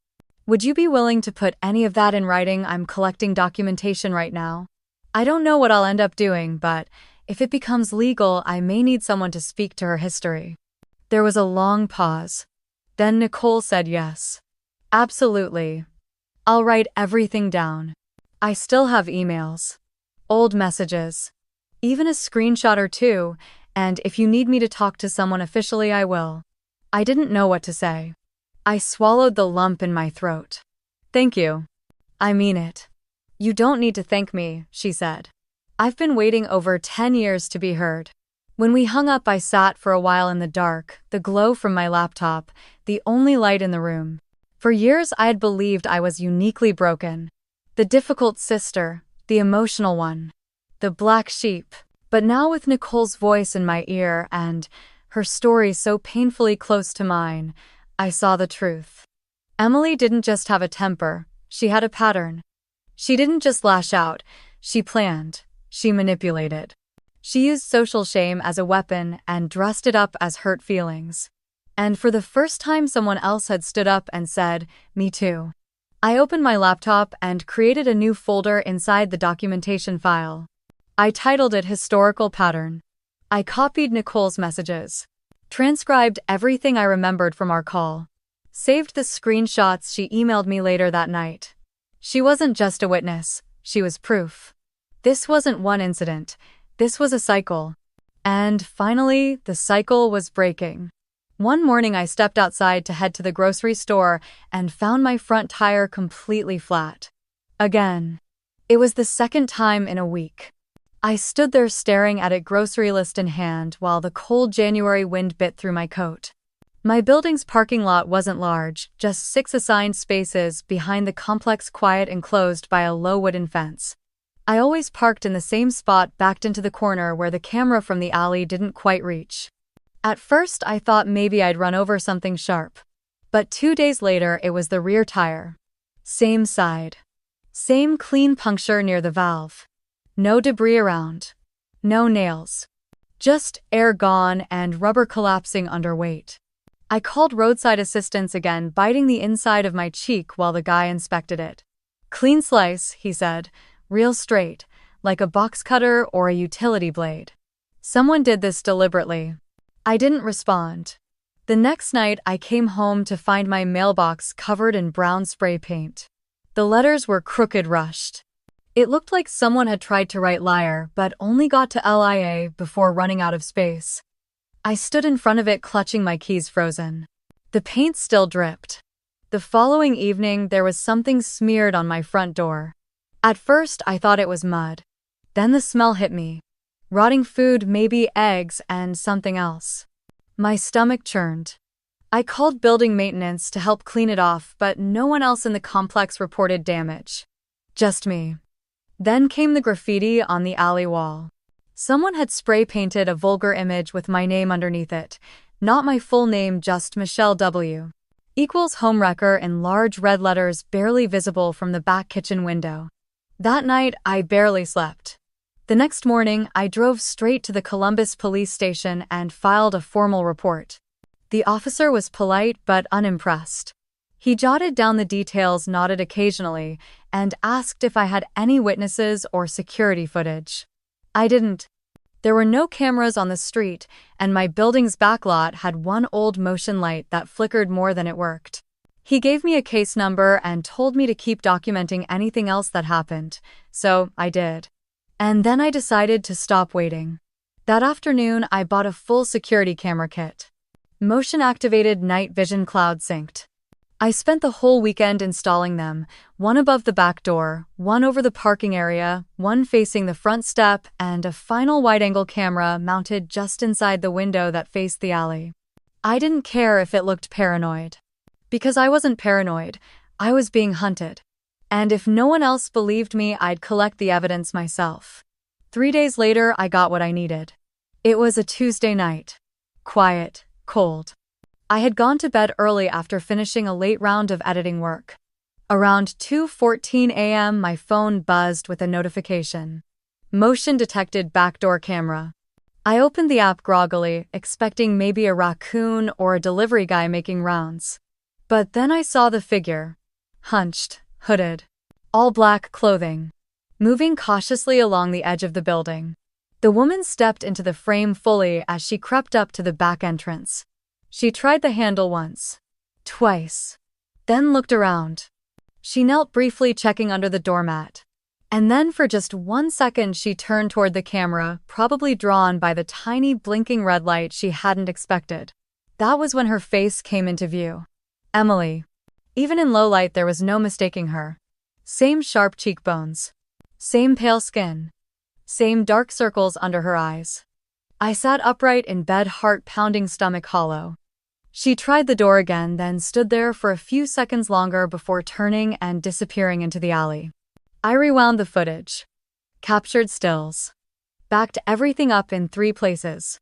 Would you be willing to put any of that in writing? I'm collecting documentation right now. I don't know what I'll end up doing, but if it becomes legal, I may need someone to speak to her history. There was a long pause. Then Nicole said yes. Absolutely. I'll write everything down. I still have emails, old messages, even a screenshot or two, and if you need me to talk to someone officially, I will. I didn't know what to say. I swallowed the lump in my throat. Thank you. I mean it. You don't need to thank me, she said. I've been waiting over 10 years to be heard. When we hung up, I sat for a while in the dark, the glow from my laptop, the only light in the room. For years, I had believed I was uniquely broken. The difficult sister, the emotional one, the black sheep. But now with Nicole's voice in my ear and her story so painfully close to mine, I saw the truth. Emily didn't just have a temper, she had a pattern. She didn't just lash out, she planned, she manipulated. She used social shame as a weapon and dressed it up as hurt feelings. And for the first time, someone else had stood up and said, "Me too." I opened my laptop and created a new folder inside the documentation file. I titled it Historical Pattern. I copied Nicole's messages, transcribed everything I remembered from our call, saved the screenshots she emailed me later that night. She wasn't just a witness, she was proof. This wasn't one incident, this was a cycle. And finally, the cycle was breaking. One morning I stepped outside to head to the grocery store and found my front tire completely flat. Again. It was the second time in a week. I stood there staring at it, grocery list in hand, while the cold January wind bit through my coat. My building's parking lot wasn't large, just 6 assigned spaces behind the complex, quiet, enclosed by a low wooden fence. I always parked in the same spot, backed into the corner where the camera from the alley didn't quite reach. At first, I thought maybe I'd run over something sharp. But 2 days later, it was the rear tire. Same side. Same clean puncture near the valve. No debris around. No nails. Just air gone and rubber collapsing under weight. I called roadside assistance again, biting the inside of my cheek while the guy inspected it. Clean slice, he said, real straight, like a box cutter or a utility blade. Someone did this deliberately. I didn't respond. The next night, I came home to find my mailbox covered in brown spray paint. The letters were crooked, rushed. It looked like someone had tried to write liar but only got to LIA before running out of space. I stood in front of it, clutching my keys frozen. The paint still dripped. The following evening, there was something smeared on my front door. At first, I thought it was mud. Then the smell hit me. Rotting food, maybe eggs, and something else. My stomach churned. I called building maintenance to help clean it off, but no one else in the complex reported damage. Just me. Then came the graffiti on the alley wall. Someone had spray painted a vulgar image with my name underneath it. Not my full name, just Michelle W. Equals homewrecker in large red letters, barely visible from the back kitchen window. That night, I barely slept. The next morning, I drove straight to the Columbus police station and filed a formal report. The officer was polite but unimpressed. He jotted down the details, nodded occasionally, and asked if I had any witnesses or security footage. I didn't. There were no cameras on the street, and my building's backlot had one old motion light that flickered more than it worked. He gave me a case number and told me to keep documenting anything else that happened, so I did. And then I decided to stop waiting. That afternoon, I bought a full security camera kit. Motion-activated night vision, cloud synced. I spent the whole weekend installing them, one above the back door, one over the parking area, one facing the front step, and a final wide-angle camera mounted just inside the window that faced the alley. I didn't care if it looked paranoid. Because I wasn't paranoid, I was being hunted. And if no one else believed me, I'd collect the evidence myself. 3 days later, I got what I needed. It was a Tuesday night. Quiet, cold. I had gone to bed early after finishing a late round of editing work. Around 2:14 a.m., my phone buzzed with a notification. Motion detected backdoor camera. I opened the app groggily, expecting maybe a raccoon or a delivery guy making rounds. But then I saw the figure. Hunched, hooded, all black clothing, moving cautiously along the edge of the building. The woman stepped into the frame fully as she crept up to the back entrance. She tried the handle once, twice, then looked around. She knelt briefly, checking under the doormat. And then for just 1 second she turned toward the camera, probably drawn by the tiny blinking red light she hadn't expected. That was when her face came into view. Emily. Even in low light there was no mistaking her. Same sharp cheekbones. Same pale skin. Same dark circles under her eyes. I sat upright in bed, heart pounding, stomach hollow. She tried the door again, then stood there for a few seconds longer before turning and disappearing into the alley. I rewound the footage. Captured stills. Backed everything up in 3 places.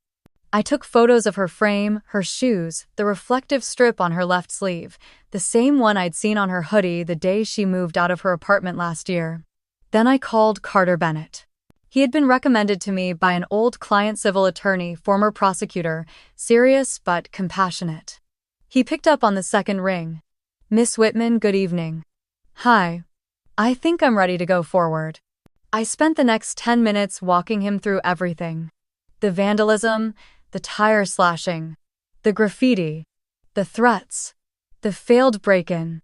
I took photos of her frame, her shoes, the reflective strip on her left sleeve, the same one I'd seen on her hoodie the day she moved out of her apartment last year. Then I called Carter Bennett. He had been recommended to me by an old client, civil attorney, former prosecutor, serious but compassionate. He picked up on the second ring. "Miss Whitman, good evening." "Hi. I think I'm ready to go forward." I spent the next 10 minutes walking him through everything. The vandalism, the tire slashing, the graffiti, the threats, the failed break-in.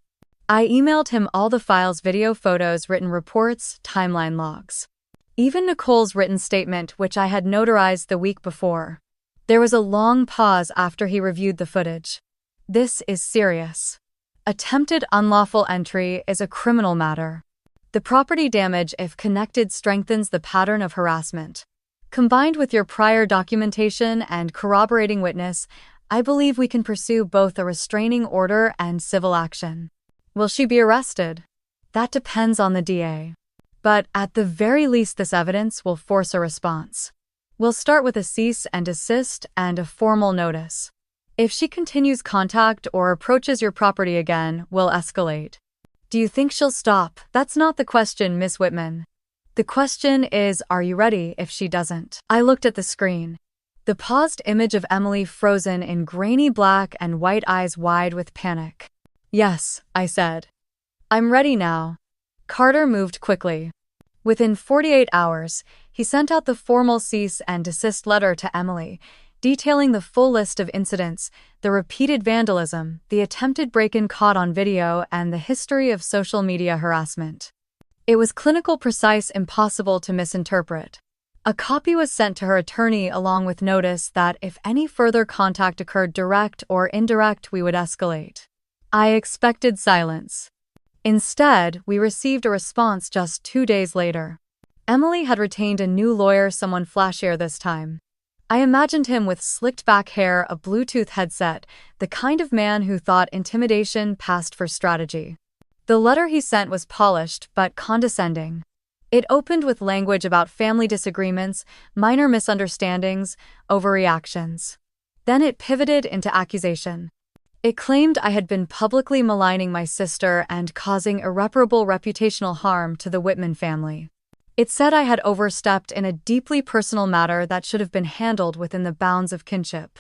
I emailed him all the files, video, photos, written reports, timeline logs. Even Nicole's written statement, which I had notarized the week before. There was a long pause after he reviewed the footage. This is serious. Attempted unlawful entry is a criminal matter. The property damage, if connected, strengthens the pattern of harassment. Combined with your prior documentation and corroborating witness, I believe we can pursue both a restraining order and civil action. Will she be arrested? That depends on the DA. But at the very least, this evidence will force a response. We'll start with a cease and desist and a formal notice. If she continues contact or approaches your property again, we'll escalate. Do you think she'll stop? That's not the question, Miss Whitman. The question is, are you ready if she doesn't? I looked at the screen. The paused image of Emily frozen in grainy black and white, eyes wide with panic. "Yes," I said. "I'm ready now." Carter moved quickly. Within 48 hours, he sent out the formal cease and desist letter to Emily, detailing the full list of incidents, the repeated vandalism, the attempted break-in caught on video, and the history of social media harassment. It was clinical, precise, impossible to misinterpret. A copy was sent to her attorney along with notice that if any further contact occurred, direct or indirect, we would escalate. I expected silence. Instead, we received a response just 2 days later. Emily had retained a new lawyer, someone flashier this time. I imagined him with slicked back hair, a Bluetooth headset, the kind of man who thought intimidation passed for strategy. The letter he sent was polished but condescending. It opened with language about family disagreements, minor misunderstandings, overreactions. Then it pivoted into accusation. It claimed I had been publicly maligning my sister and causing irreparable reputational harm to the Whitman family. It said I had overstepped in a deeply personal matter that should have been handled within the bounds of kinship.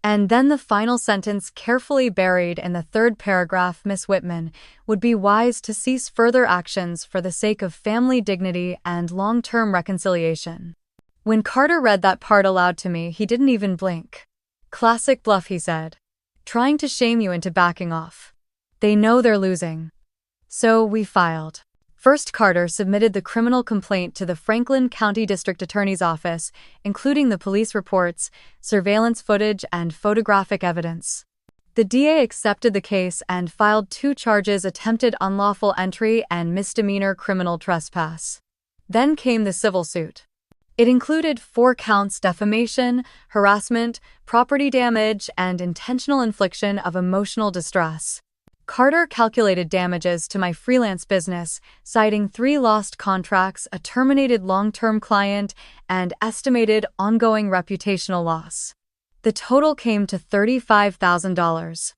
And then the final sentence, carefully buried in the 3rd paragraph, Miss Whitman would be wise to cease further actions for the sake of family dignity and long-term reconciliation. When Carter read that part aloud to me, he didn't even blink. "Classic bluff," he said. "Trying to shame you into backing off. They know they're losing." So we filed. First, Carter submitted the criminal complaint to the Franklin County District Attorney's Office, including the police reports, surveillance footage, and photographic evidence. The DA accepted the case and filed 2 charges: attempted unlawful entry and misdemeanor criminal trespass. Then came the civil suit. It included 4 counts: defamation, harassment, property damage, and intentional infliction of emotional distress. Carter calculated damages to my freelance business, citing 3 lost contracts, a terminated long-term client, and estimated ongoing reputational loss. The total came to $35,000.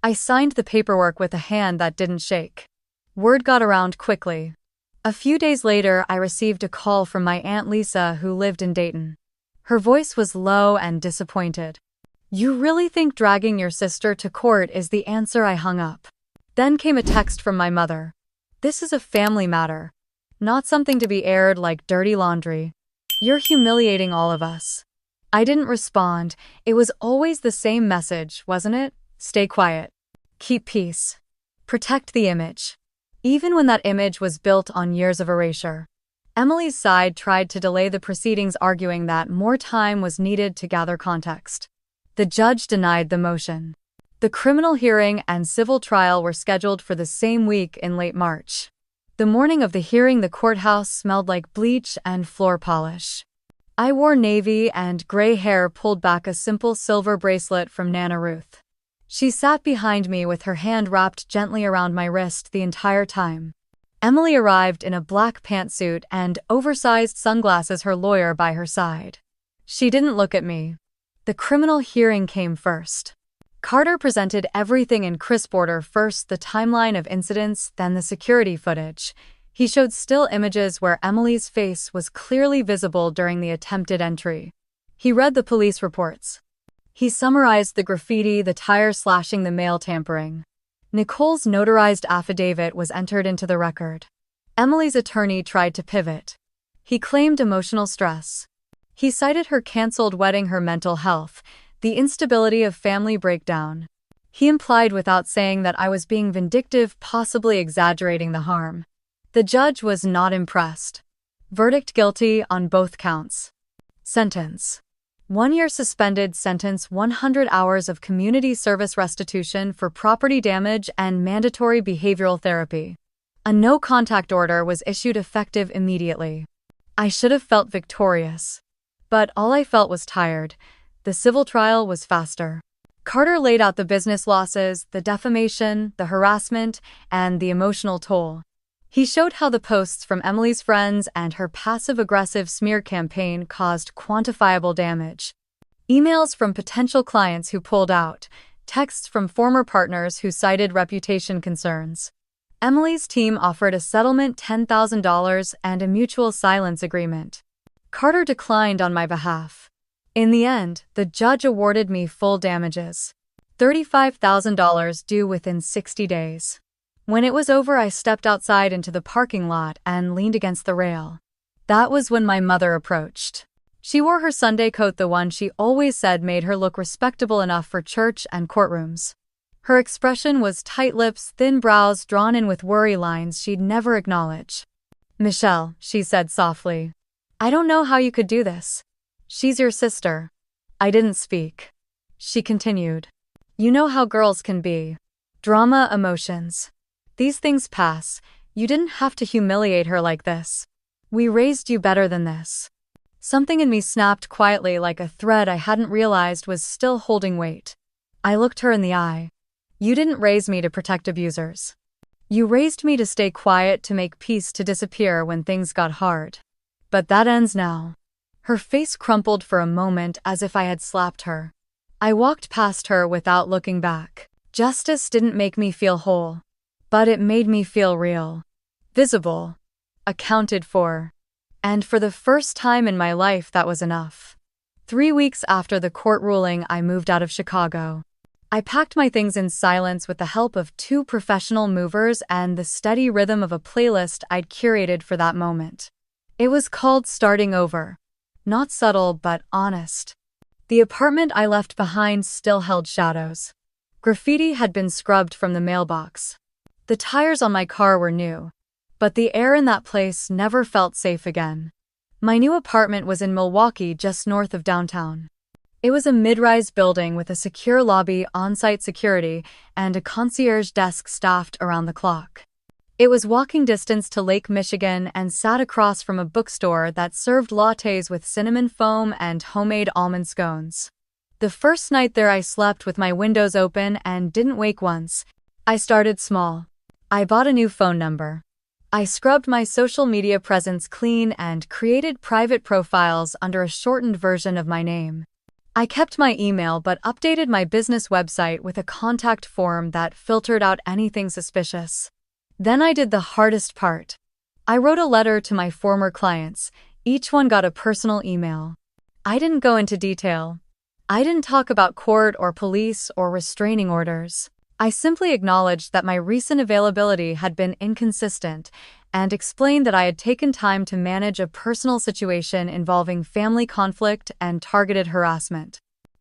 I signed the paperwork with a hand that didn't shake. Word got around quickly. A few days later, I received a call from my Aunt Lisa, who lived in Dayton. Her voice was low and disappointed. "You really think dragging your sister to court is the answer?" I hung up. Then came a text from my mother. "This is a family matter, not something to be aired like dirty laundry. You're humiliating all of us." I didn't respond. It was always the same message, wasn't it? Stay quiet. Keep peace. Protect the image. Even when that image was built on years of erasure. Emily's side tried to delay the proceedings, arguing that more time was needed to gather context. The judge denied the motion. The criminal hearing and civil trial were scheduled for the same week in late March. The morning of the hearing, the courthouse smelled like bleach and floor polish. I wore navy and gray hair pulled back, a simple silver bracelet from Nana Ruth. She sat behind me with her hand wrapped gently around my wrist the entire time. Emily arrived in a black pantsuit and oversized sunglasses, her lawyer by her side. She didn't look at me. The criminal hearing came first. Carter presented everything in crisp order: first the timeline of incidents, then the security footage. He showed still images where Emily's face was clearly visible during the attempted entry. He read the police reports. He summarized the graffiti, the tire slashing, the mail tampering. Nicole's notarized affidavit was entered into the record. Emily's attorney tried to pivot. He claimed emotional stress. He cited her canceled wedding, her mental health, the instability of family breakdown. He implied without saying that I was being vindictive, possibly exaggerating the harm. The judge was not impressed. Verdict: guilty on both counts. Sentence: 1 year suspended. Sentence: 100 hours of community service, restitution for property damage, and mandatory behavioral therapy. A no-contact order was issued effective immediately. I should have felt victorious. But all I felt was tired. The civil trial was faster. Carter laid out the business losses, the defamation, the harassment, and the emotional toll. He showed how the posts from Emily's friends and her passive-aggressive smear campaign caused quantifiable damage. Emails from potential clients who pulled out, texts from former partners who cited reputation concerns. Emily's team offered a settlement, $10,000, and a mutual silence agreement. Carter declined on my behalf. In the end, the judge awarded me full damages. $35,000 due within 60 days. When it was over, I stepped outside into the parking lot and leaned against the rail. That was when my mother approached. She wore her Sunday coat, the one she always said made her look respectable enough for church and courtrooms. Her expression was tight lips, thin brows drawn in with worry lines she'd never acknowledge. "Michelle," she said softly, "I don't know how you could do this. She's your sister." I didn't speak. She continued, "You know how girls can be. Drama, emotions. These things pass. You didn't have to humiliate her like this. We raised you better than this." Something in me snapped quietly, like a thread I hadn't realized was still holding weight. I looked her in the eye. "You didn't raise me to protect abusers. You raised me to stay quiet, to make peace, to disappear when things got hard. But that ends now." Her face crumpled for a moment, as if I had slapped her. I walked past her without looking back. Justice didn't make me feel whole. But it made me feel real. Visible. Accounted for. And for the first time in my life, that was enough. 3 weeks after the court ruling, I moved out of Chicago. I packed my things in silence with the help of 2 professional movers and the steady rhythm of a playlist I'd curated for that moment. It was called Starting Over. Not subtle, but honest. The apartment I left behind still held shadows. Graffiti had been scrubbed from the mailbox. The tires on my car were new. But the air in that place never felt safe again. My new apartment was in Milwaukee, just north of downtown. It was a mid-rise building with a secure lobby, on-site security, and a concierge desk staffed around the clock. It was walking distance to Lake Michigan and sat across from a bookstore that served lattes with cinnamon foam and homemade almond scones. The first night there, I slept with my windows open and didn't wake once. I started small. I bought a new phone number. I scrubbed my social media presence clean and created private profiles under a shortened version of my name. I kept my email but updated my business website with a contact form that filtered out anything suspicious. Then I did the hardest part. I wrote a letter to my former clients. Each one got a personal email. I didn't go into detail. I didn't talk about court or police or restraining orders. I simply acknowledged that my recent availability had been inconsistent and explained that I had taken time to manage a personal situation involving family conflict and targeted harassment.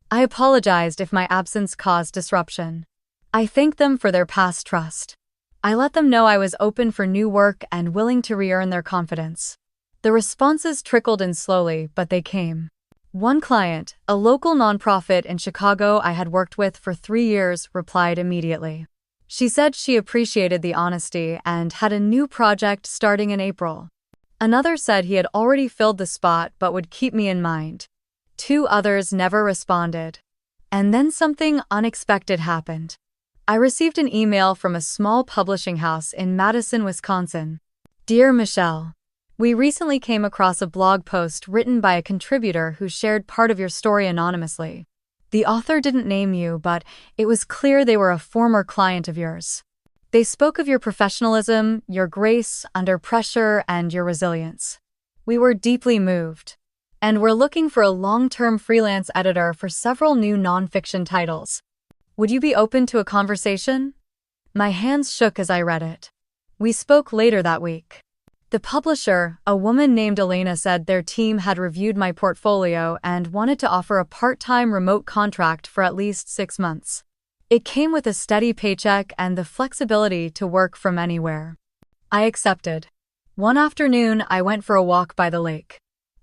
I apologized if my absence caused disruption. I thanked them for their past trust. I let them know I was open for new work and willing to re-earn their confidence. The responses trickled in slowly, but they came. One client, a local nonprofit in Chicago I had worked with for 3 years, replied immediately. She said she appreciated the honesty and had a new project starting in April. Another said he had already filled the spot but would keep me in mind. 2 others never responded. And then something unexpected happened. I received an email from a small publishing house in Madison, Wisconsin. Dear Michelle, we recently came across a blog post written by a contributor who shared part of your story anonymously. The author didn't name you, but it was clear they were a former client of yours. They spoke of your professionalism, your grace under pressure, and your resilience. We were deeply moved. And we're looking for a long-term freelance editor for several new nonfiction titles. Would you be open to a conversation? My hands shook as I read it. We spoke later that week. The publisher, a woman named Elena, said their team had reviewed my portfolio and wanted to offer a part-time remote contract for at least 6 months. It came with a steady paycheck and the flexibility to work from anywhere. I accepted. One afternoon, I went for a walk by the lake.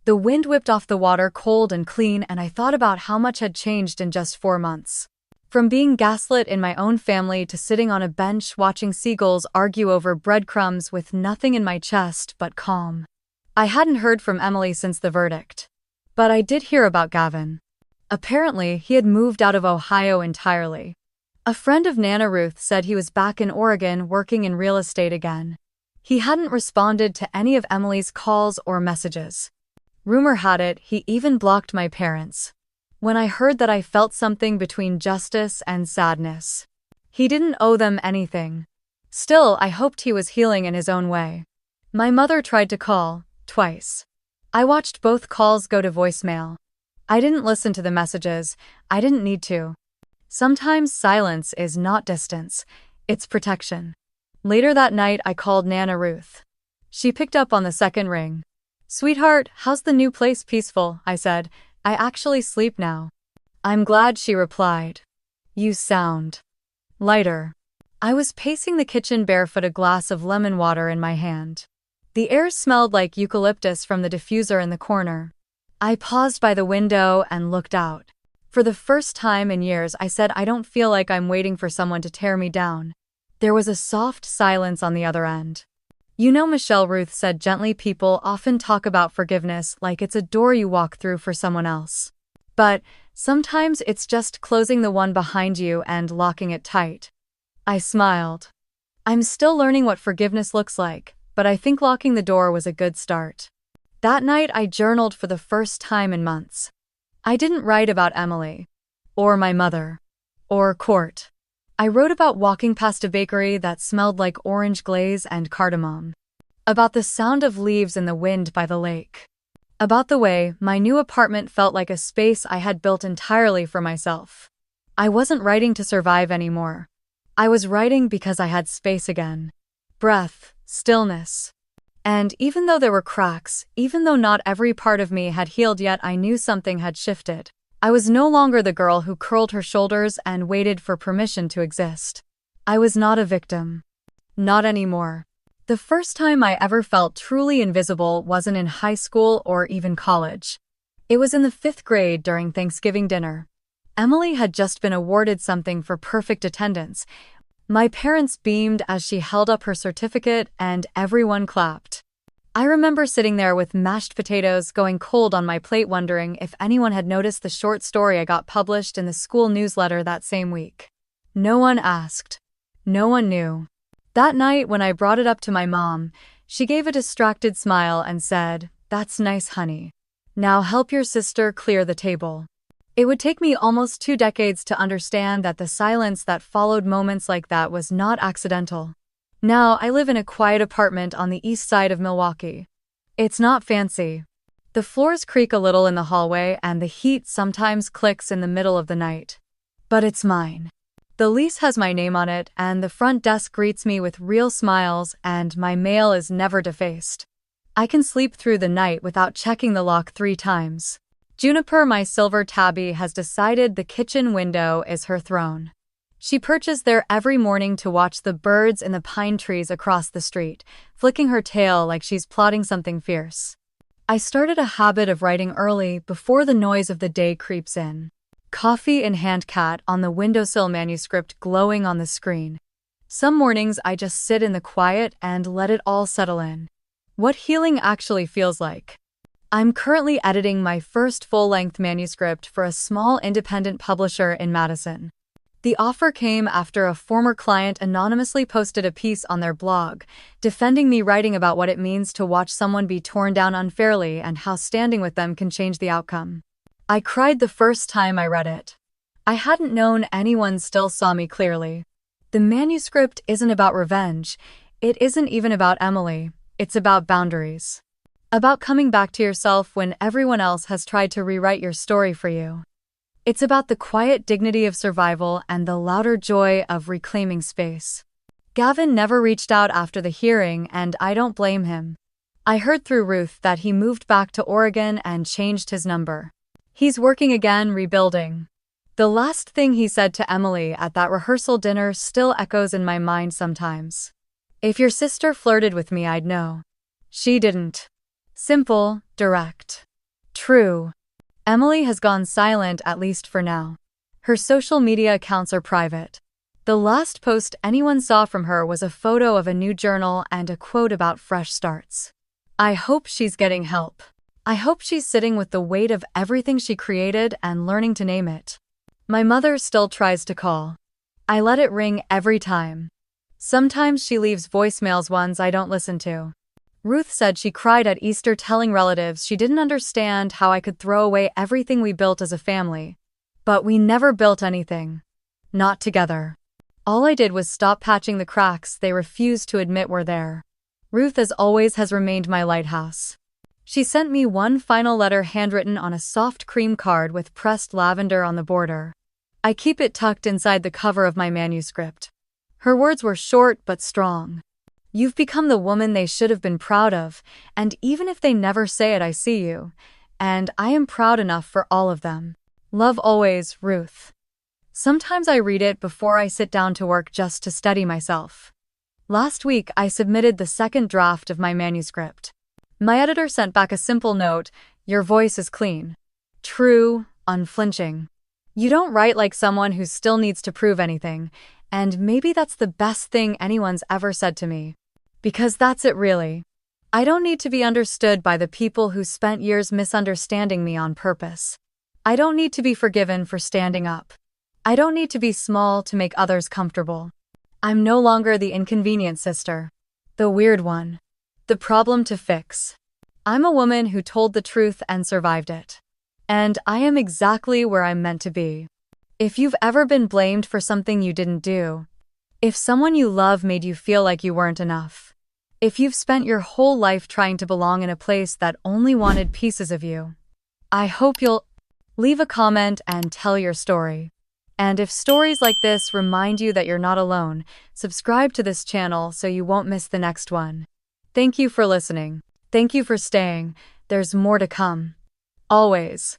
The wind whipped off the water cold and clean, and I thought about how much had changed in just 4 months. From being gaslit in my own family to sitting on a bench watching seagulls argue over breadcrumbs with nothing in my chest but calm. I hadn't heard from Emily since the verdict. But I did hear about Gavin. Apparently, he had moved out of Ohio entirely. A friend of Nana Ruth said he was back in Oregon working in real estate again. He hadn't responded to any of Emily's calls or messages. Rumor had it he even blocked my parents. When I heard that, I felt something between justice and sadness. He didn't owe them anything. Still, I hoped he was healing in his own way. My mother tried to call, twice. I watched both calls go to voicemail. I didn't listen to the messages. I didn't need to. Sometimes silence is not distance, it's protection. Later that night, I called Nana Ruth. She picked up on the second ring. Sweetheart, how's the new place? Peaceful, I said. I actually sleep now. I'm glad, she replied. You sound lighter. I was pacing the kitchen barefoot, a glass of lemon water in my hand. The air smelled like eucalyptus from the diffuser in the corner. I paused by the window and looked out. For the first time in years, I said, I don't feel like I'm waiting for someone to tear me down. There was a soft silence on the other end. You know, Michelle, Ruth said gently, people often talk about forgiveness like it's a door you walk through for someone else. But sometimes it's just closing the one behind you and locking it tight. I smiled. I'm still learning what forgiveness looks like, but I think locking the door was a good start. That night, I journaled for the first time in months. I didn't write about Emily, or my mother, or court. I wrote about walking past a bakery that smelled like orange glaze and cardamom. About the sound of leaves in the wind by the lake. About the way my new apartment felt like a space I had built entirely for myself. I wasn't writing to survive anymore. I was writing because I had space again. Breath, stillness. And even though there were cracks, even though not every part of me had healed yet, I knew something had shifted. I was no longer the girl who curled her shoulders and waited for permission to exist. I was not a victim. Not anymore. The first time I ever felt truly invisible wasn't in high school or even college. It was in the 5th grade during Thanksgiving dinner. Emily had just been awarded something for perfect attendance. My parents beamed as she held up her certificate and everyone clapped. I remember sitting there with mashed potatoes going cold on my plate, wondering if anyone had noticed the short story I got published in the school newsletter that same week. No one asked. No one knew. That night, when I brought it up to my mom, she gave a distracted smile and said, "That's nice, honey. Now help your sister clear the table." It would take me almost 2 decades to understand that the silence that followed moments like that was not accidental. Now, I live in a quiet apartment on the east side of Milwaukee. It's not fancy. The floors creak a little in the hallway and the heat sometimes clicks in the middle of the night. But it's mine. The lease has my name on it, and the front desk greets me with real smiles, and my mail is never defaced. I can sleep through the night without checking the lock 3 times. Juniper, my silver tabby, has decided the kitchen window is her throne. She perches there every morning to watch the birds in the pine trees across the street, flicking her tail like she's plotting something fierce. I started a habit of writing early before the noise of the day creeps in. Coffee in hand, cat on the windowsill, manuscript glowing on the screen. Some mornings I just sit in the quiet and let it all settle in. What healing actually feels like. I'm currently editing my first full-length manuscript for a small independent publisher in Madison. The offer came after a former client anonymously posted a piece on their blog, defending me writing about what it means to watch someone be torn down unfairly and how standing with them can change the outcome. I cried the first time I read it. I hadn't known anyone still saw me clearly. The manuscript isn't about revenge. It isn't even about Emily. It's about boundaries. About coming back to yourself when everyone else has tried to rewrite your story for you. It's about the quiet dignity of survival and the louder joy of reclaiming space. Gavin never reached out after the hearing, and I don't blame him. I heard through Ruth that he moved back to Oregon and changed his number. He's working again, rebuilding. The last thing he said to Emily at that rehearsal dinner still echoes in my mind sometimes. If your sister flirted with me, I'd know. She didn't. Simple, direct. True. Emily has gone silent, at least for now. Her social media accounts are private. The last post anyone saw from her was a photo of a new journal and a quote about fresh starts. I hope she's getting help. I hope she's sitting with the weight of everything she created and learning to name it. My mother still tries to call. I let it ring every time. Sometimes she leaves voicemails, ones I don't listen to. Ruth said she cried at Easter telling relatives she didn't understand how I could throw away everything we built as a family. But we never built anything. Not together. All I did was stop patching the cracks they refused to admit were there. Ruth, as always, has remained my lighthouse. She sent me one final letter handwritten on a soft cream card with pressed lavender on the border. I keep it tucked inside the cover of my manuscript. Her words were short but strong. You've become the woman they should have been proud of, and even if they never say it, I see you. And I am proud enough for all of them. Love always, Ruth. Sometimes I read it before I sit down to work just to steady myself. Last week, I submitted the second draft of my manuscript. My editor sent back a simple note: your voice is clean. True, unflinching. You don't write like someone who still needs to prove anything, and maybe that's the best thing anyone's ever said to me. Because that's it, really. I don't need to be understood by the people who spent years misunderstanding me on purpose. I don't need to be forgiven for standing up. I don't need to be small to make others comfortable. I'm no longer the inconvenient sister. The weird one. The problem to fix. I'm a woman who told the truth and survived it. And I am exactly where I'm meant to be. If you've ever been blamed for something you didn't do, if someone you love made you feel like you weren't enough, if you've spent your whole life trying to belong in a place that only wanted pieces of you, I hope you'll leave a comment and tell your story. And if stories like this remind you that you're not alone, subscribe to this channel so you won't miss the next one. Thank you for listening. Thank you for staying. There's more to come. Always.